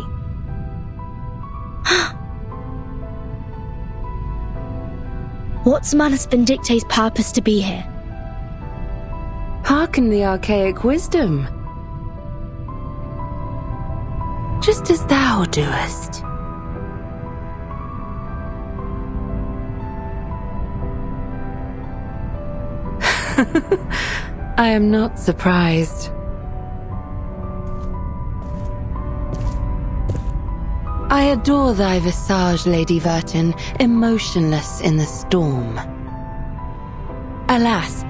What's Manus Vindicte's purpose to be here? Hearken the archaic wisdom. Just as thou doest. I am not surprised. I adore thy visage, Lady Verton, emotionless in the storm. Alas,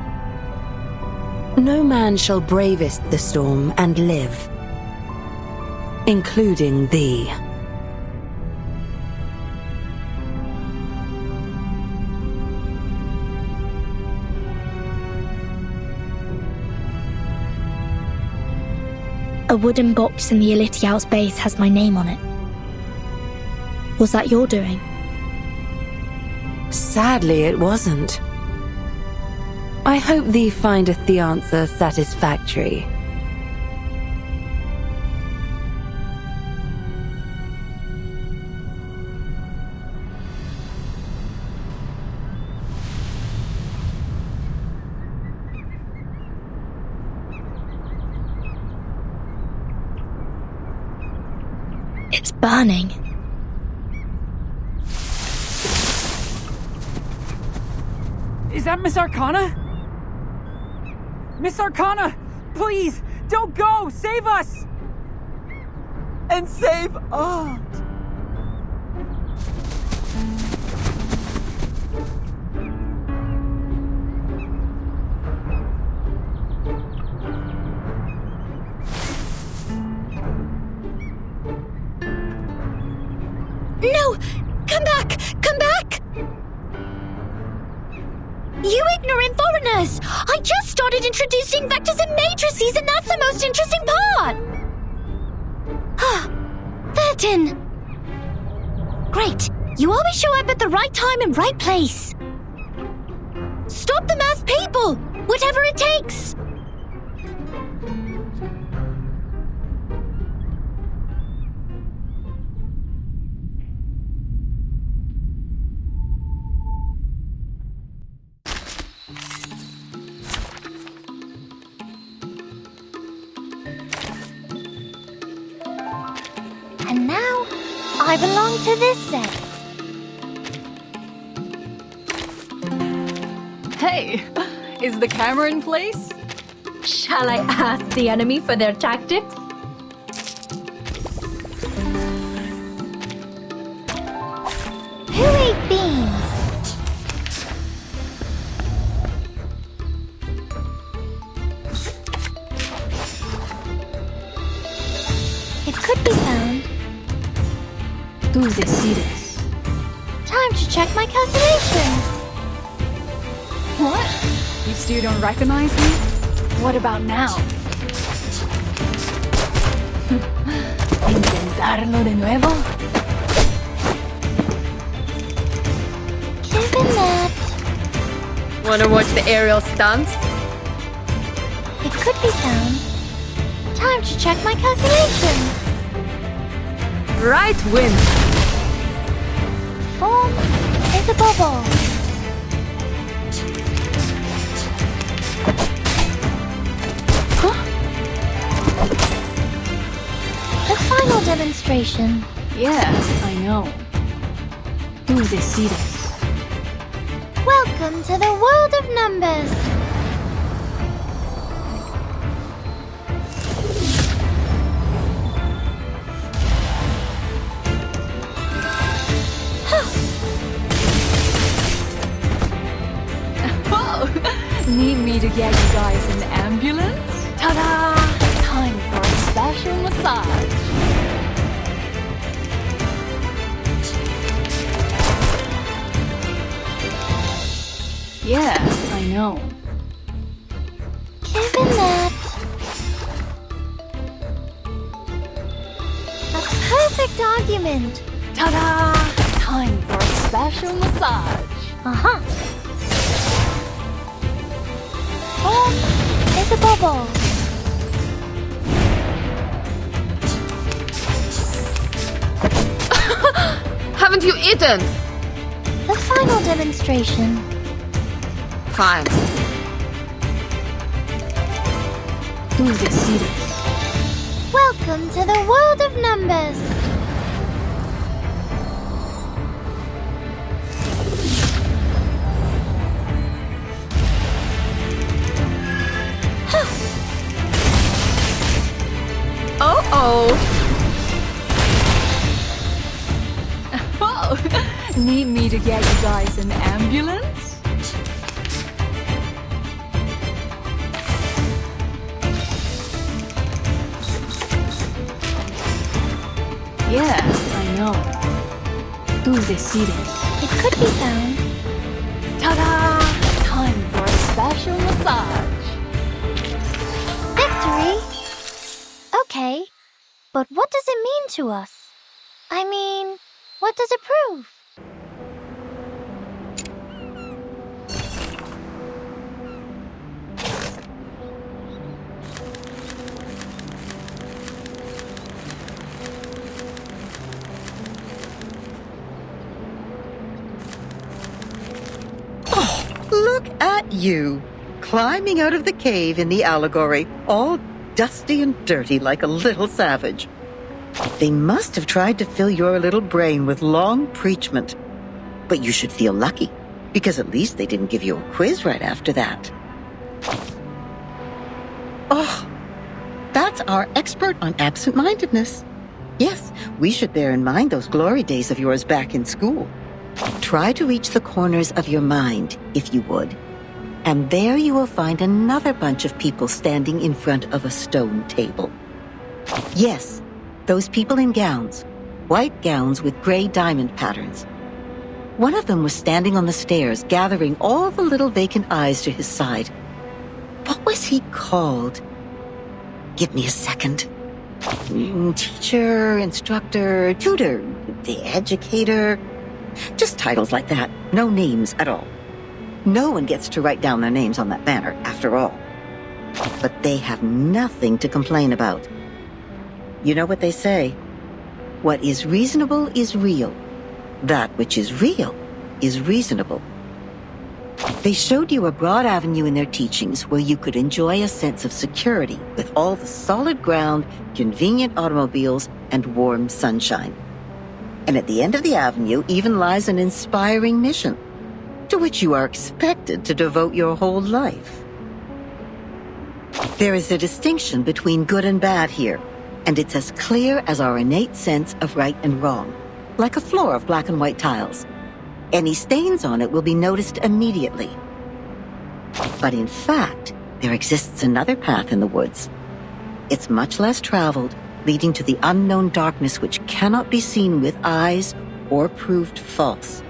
no man shall bravest the storm and live. including thee. A wooden box in the Elitiao's base has my name on it. Was that your doing? Sadly, it wasn't. I hope thee findeth the answer satisfactory. It's burning. Is that Miss Arcana? Miss Arcana! Please, don't go! Save us! And save Art! No! Come back! Come back! You ignorant foreigners! I just started introducing vectors and matrices, and that's the most interesting part! Ah, Vertin! Great! You always show up at the right time and right place! Stop the mass people! Whatever it takes! And now, I belong to this set. Hey, is the camera in place? Shall I ask the enemy for their tactics? Who ate beans? It could be found. Tú decides. Time to check my calculations. What? You still don't recognize me? What about now? ¿Intentarlo de nuevo? Given that... Wanna watch the aerial stunts? It could be found. Time to check my calculations. Right win. Form is a bubble. The final demonstration. Yes, I know. Tú decides. Welcome to the world of numbers. Need me to get you guys an ambulance? Ta-da! Time for a special massage. Yes, I know. Given that... a perfect argument. Ta-da! Time for a special massage. Uh-huh. Form is a bubble. Haven't you eaten? The final demonstration. Fine. Tú decides. Welcome to the world of numbers. Uh-oh. Oh, need me to get you guys an ambulance? Yes, I know. Tú decides. It could be found. Ta-da! Time for a special massage. Victory? Okay, but what does it mean to us? I mean, what does it prove? Look at you, climbing out of the cave in the allegory, all dusty and dirty like a little savage. They must have tried to fill your little brain with long preachment. But you should feel lucky, because at least they didn't give you a quiz right after that. Oh, that's our expert on absent-mindedness. Yes, we should bear in mind those glory days of yours back in school. Try to reach the corners of your mind, if you would. And there you will find another bunch of people standing in front of a stone table. Yes, those people in gowns. White gowns with gray diamond patterns. One of them was standing on the stairs, gathering all the little vacant eyes to his side. What was he called? Give me a second. Teacher, instructor, tutor, the educator. Just titles like that, no names at all. No one gets to write down their names on that banner, after all. But they have nothing to complain about. You know what they say? What is reasonable is real. That which is real is reasonable. They showed you a broad avenue in their teachings where you could enjoy a sense of security with all the solid ground, convenient automobiles, and warm sunshine. And at the end of the avenue even lies an inspiring mission, to which you are expected to devote your whole life. There is a distinction between good and bad here, and it's as clear as our innate sense of right and wrong, like a floor of black and white tiles. Any stains on it will be noticed immediately. But in fact, there exists another path in the woods. It's much less traveled, leading to the unknown darkness which cannot be seen with eyes or proved false.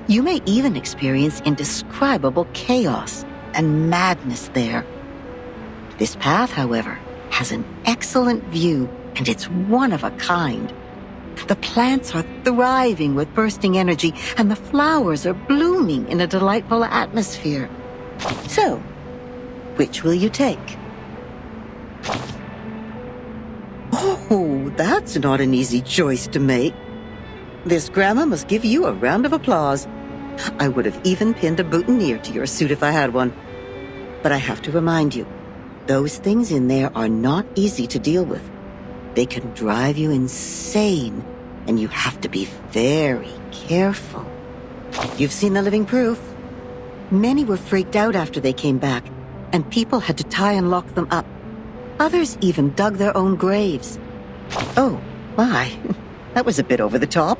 You may even experience indescribable chaos and madness there. This path, however, has an excellent view, and it's one of a kind. The plants are thriving with bursting energy, and the flowers are blooming in a delightful atmosphere. So, which will you take? Oh, that's not an easy choice to make. This grandma must give you a round of applause. I would have even pinned a boutonniere to your suit if I had one. But I have to remind you, those things in there are not easy to deal with. They can drive you insane, and you have to be very careful. You've seen the living proof. Many were freaked out after they came back, and people had to tie and lock them up. Others even dug their own graves. Oh, my. That was a bit over the top.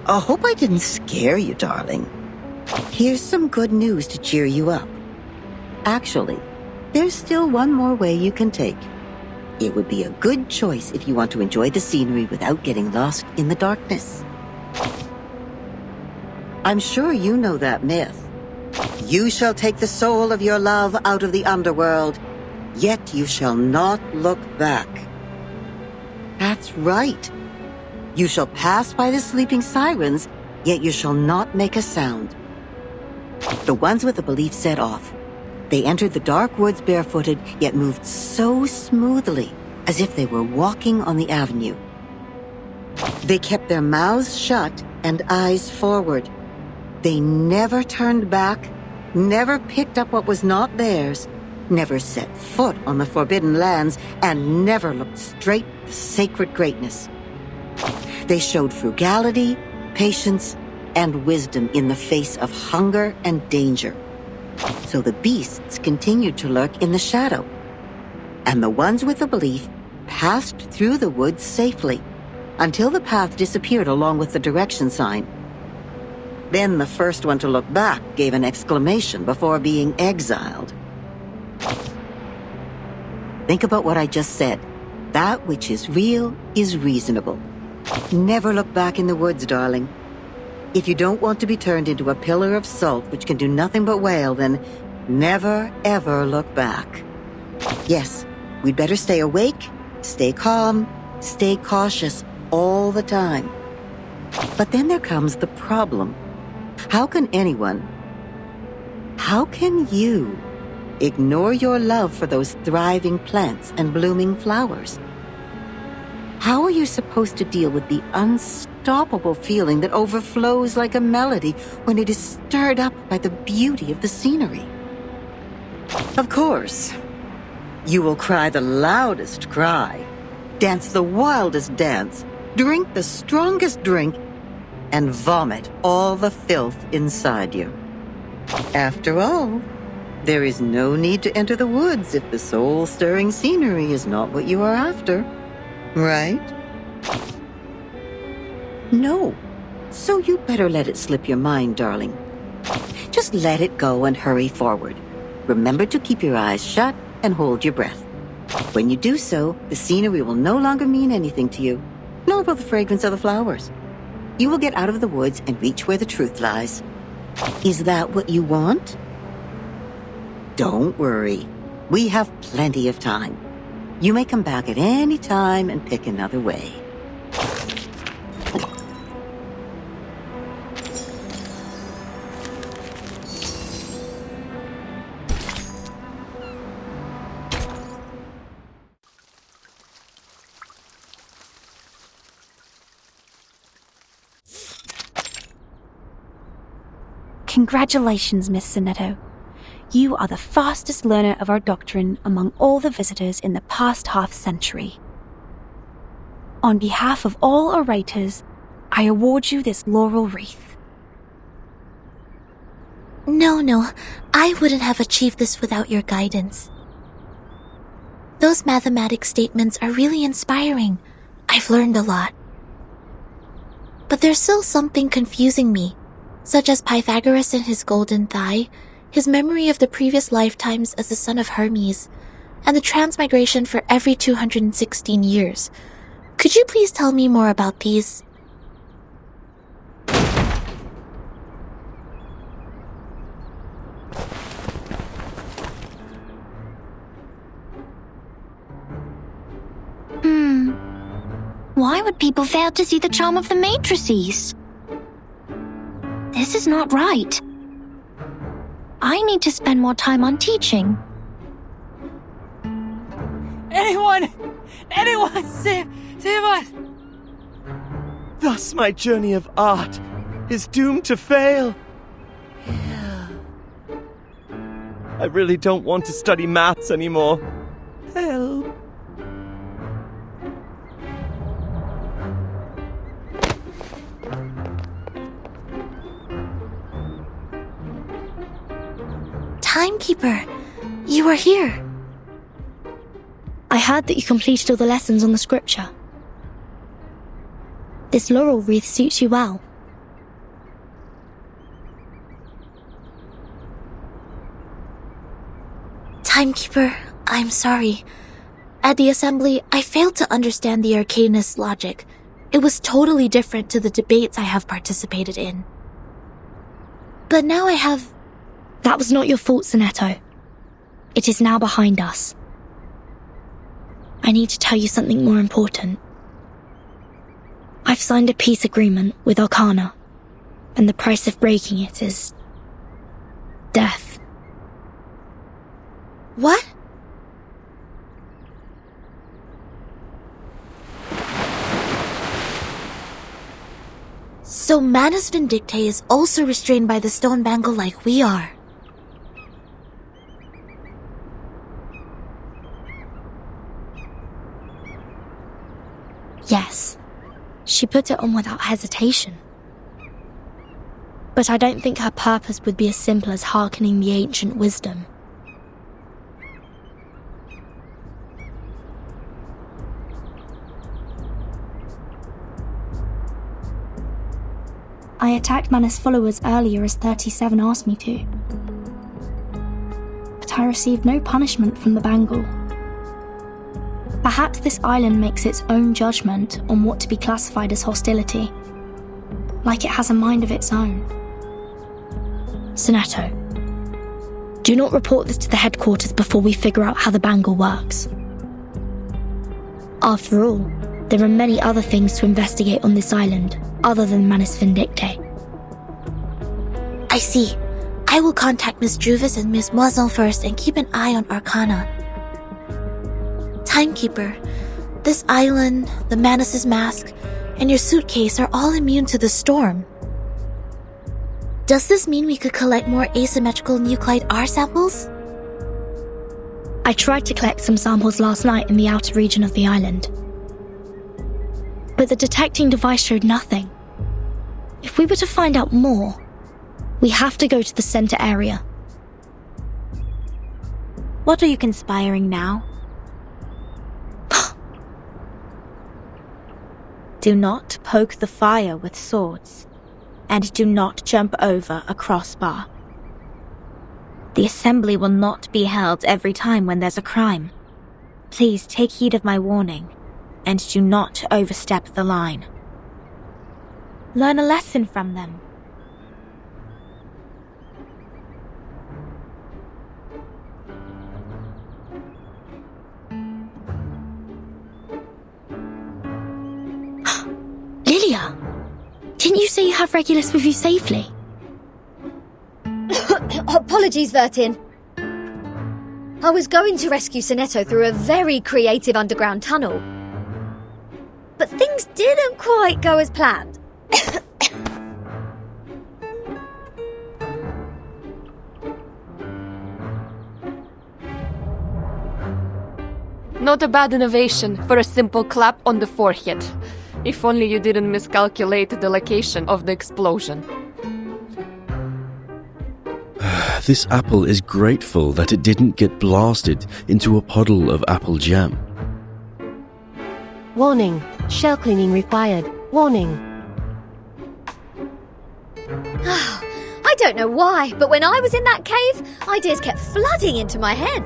I hope I didn't scare you, darling. Here's some good news to cheer you up. Actually, there's still one more way you can take. It would be a good choice if you want to enjoy the scenery without getting lost in the darkness. I'm sure you know that myth. You shall take the soul of your love out of the underworld, yet you shall not look back. That's right. You shall pass by the sleeping sirens, yet you shall not make a sound. The ones with the belief set off. They entered the dark woods barefooted, yet moved so smoothly, as if they were walking on the avenue. They kept their mouths shut and eyes forward. They never turned back, never picked up what was not theirs, never set foot on the forbidden lands, and never looked straight at the sacred greatness. They showed frugality, patience, and wisdom in the face of hunger and danger. So the beasts continued to lurk in the shadow, and the ones with the belief passed through the woods safely until the path disappeared along with the direction sign. Then the first one to look back gave an exclamation before being exiled. Think about what I just said. That which is real is reasonable. Never look back in the woods, darling. If you don't want to be turned into a pillar of salt which can do nothing but wail, then never, ever look back. Yes, we'd better stay awake, stay calm, stay cautious all the time. But then there comes the problem. How can you ignore your love for those thriving plants and blooming flowers? How are you supposed to deal with the unstoppable feeling that overflows like a melody when it is stirred up by the beauty of the scenery? Of course, you will cry the loudest cry, dance the wildest dance, drink the strongest drink, and vomit all the filth inside you. After all, there is no need to enter the woods if the soul-stirring scenery is not what you are after. Right? No. So you better let it slip your mind, darling. Just let it go and hurry forward. Remember to keep your eyes shut and hold your breath. When you do so, the scenery will no longer mean anything to you, nor will the fragrance of the flowers. You will get out of the woods and reach where the truth lies. Is that what you want? Don't worry. We have plenty of time. You may come back at any time and pick another way. Congratulations, Miss Sonetto. You are the fastest learner of our doctrine among all the visitors in the past half-century. On behalf of all orators, I award you this laurel wreath. No, I wouldn't have achieved this without your guidance. Those mathematics statements are really inspiring. I've learned a lot. But there's still something confusing me, such as Pythagoras and his golden thigh, his memory of the previous lifetimes as the son of Hermes, and the transmigration for every 216 years. Could you please tell me more about these? Why would people fail to see the charm of the matrices? This is not right. I need to spend more time on teaching. Anyone, save us! Thus my journey of art is doomed to fail. I really don't want to study maths anymore. Help. Timekeeper, you are here. I heard that you completed all the lessons on the scripture. This laurel wreath suits you well. Timekeeper, I'm sorry. At the assembly, I failed to understand the arcanist's logic. It was totally different to the debates I have participated in. But now I have... That was not your fault, Sonetto. It is now behind us. I need to tell you something more important. I've signed a peace agreement with Arcana, and the price of breaking it is... death. What? So Manus Vindictae is also restrained by the stone bangle like we are. Yes, she put it on without hesitation. But I don't think her purpose would be as simple as hearkening the ancient wisdom. I attacked Manus' followers earlier as 37 asked me to. But I received no punishment from the bangle. Perhaps this island makes its own judgment on what to be classified as hostility. Like it has a mind of its own. Sonato, do not report this to the headquarters before we figure out how the bangle works. After all, there are many other things to investigate on this island, other than Manus Vindicte. I see. I will contact Miss Juvis and Miss Moisson first and keep an eye on Arcana. Timekeeper, this island, the Manus' mask, and your suitcase are all immune to the storm. Does this mean we could collect more asymmetrical nuclide R samples? I tried to collect some samples last night in the outer region of the island. But the detecting device showed nothing. If we were to find out more, we have to go to the center area. What are you conspiring now? Do not poke the fire with swords, and do not jump over a crossbar. The assembly will not be held every time when there's a crime. Please take heed of my warning, and do not overstep the line. Learn a lesson from them. Lilia, didn't you say you have Regulus with you safely? Apologies, Vertin. I was going to rescue Sonetto through a very creative underground tunnel. But things didn't quite go as planned. Not a bad innovation for a simple clap on the forehead. If only you didn't miscalculate the location of the explosion. This apple is grateful that it didn't get blasted into a puddle of apple jam. Warning. Shell cleaning required. Warning. I don't know why, but when I was in that cave, ideas kept flooding into my head.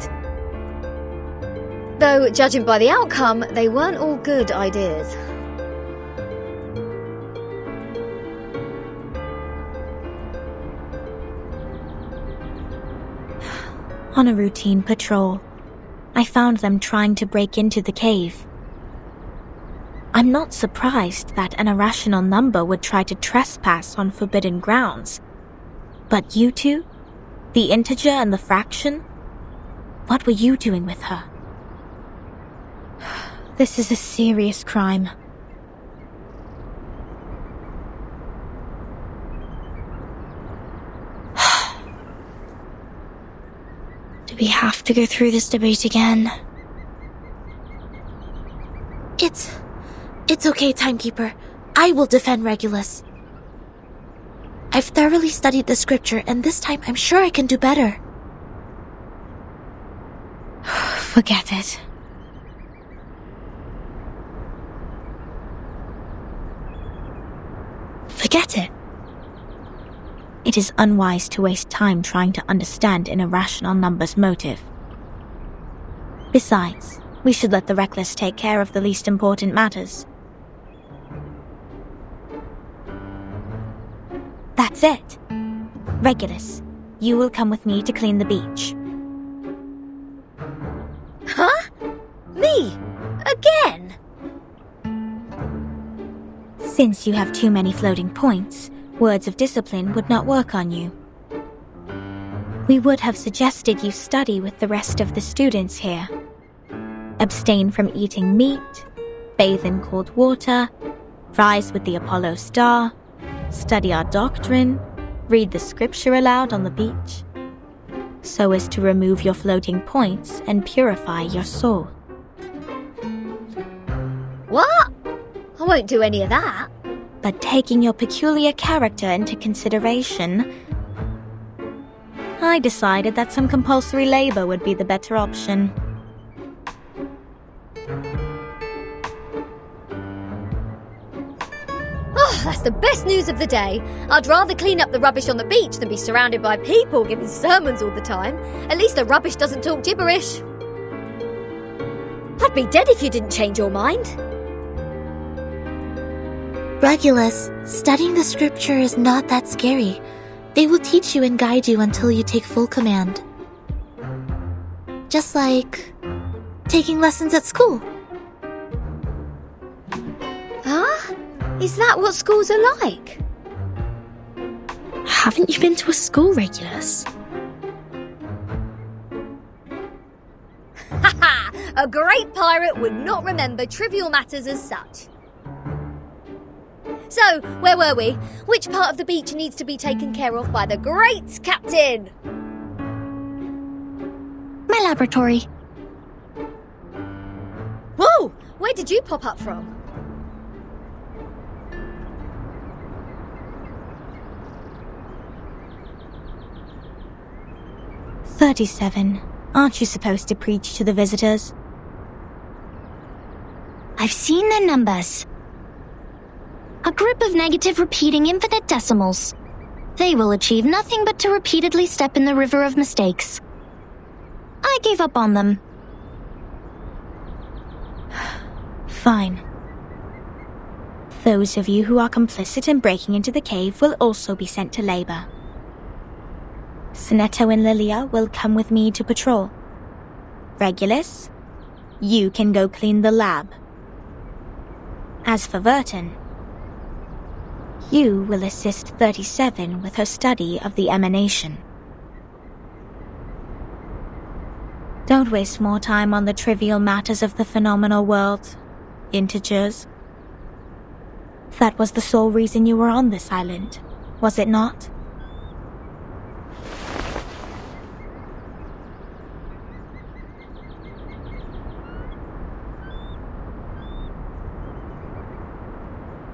Though, judging by the outcome, they weren't all good ideas. On a routine patrol, I found them trying to break into the cave. I'm not surprised that an irrational number would try to trespass on forbidden grounds. But you two? The integer and the fraction? What were you doing with her? This is a serious crime. Do we have to go through this debate again? It's okay, Timekeeper. I will defend Regulus. I've thoroughly studied the scripture, and this time I'm sure I can do better. Forget it. Forget it. It is unwise to waste time trying to understand an irrational number's motive. Besides, we should let the reckless take care of the least important matters. That's it. Regulus, you will come with me to clean the beach. Huh? Me? Again? Since you have too many floating points, words of discipline would not work on you. We would have suggested you study with the rest of the students here. Abstain from eating meat, bathe in cold water, rise with the Apollo star, study our doctrine, read the scripture aloud on the beach, so as to remove your floating points and purify your soul. What? I won't do any of that. But taking your peculiar character into consideration, I decided that some compulsory labor would be the better option. Oh, that's the best news of the day. I'd rather clean up the rubbish on the beach than be surrounded by people giving sermons all the time. At least the rubbish doesn't talk gibberish. I I'd be dead if you didn't change your mind. Regulus, studying the scripture is not that scary. They will teach you and guide you until you take full command. Just like taking lessons at school. Huh? Is that what schools are like? Haven't you been to a school, Regulus? Haha! A great pirate would not remember trivial matters as such. So, where were we? Which part of the beach needs to be taken care of by the great captain? My laboratory. Whoa! Where did you pop up from? "37. Aren't you supposed to preach to the visitors?" I've seen their numbers. A group of negative repeating infinite decimals. They will achieve nothing but to repeatedly step in the river of mistakes. I gave up on them. Fine. Those of you who are complicit in breaking into the cave will also be sent to labor. Sinetto and Lilia will come with me to patrol. Regulus, you can go clean the lab. As for Verton, you will assist 37 with her study of the emanation. Don't waste more time on the trivial matters of the phenomenal world, integers. That was the sole reason you were on this island, was it not?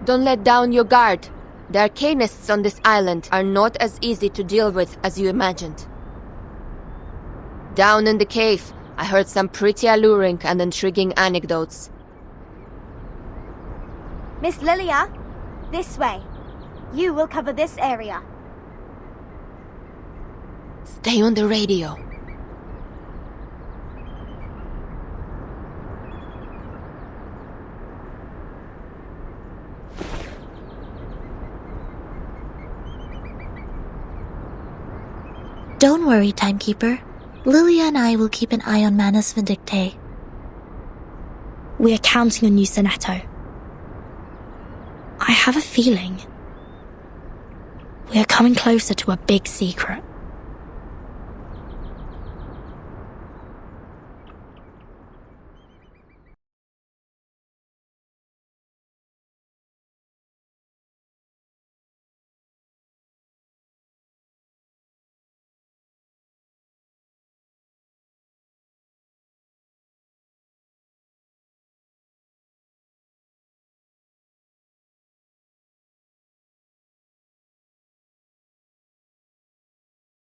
Don't let down your guard. The arcanists on this island are not as easy to deal with as you imagined. Down in the cave, I heard some pretty alluring and intriguing anecdotes. Miss Lilia, this way. You will cover this area. Stay on the radio. Don't worry, Timekeeper. Lilia and I will keep an eye on Manus Vindictae. We are counting on you, Sinetto. I have a feeling we are coming closer to a big secret.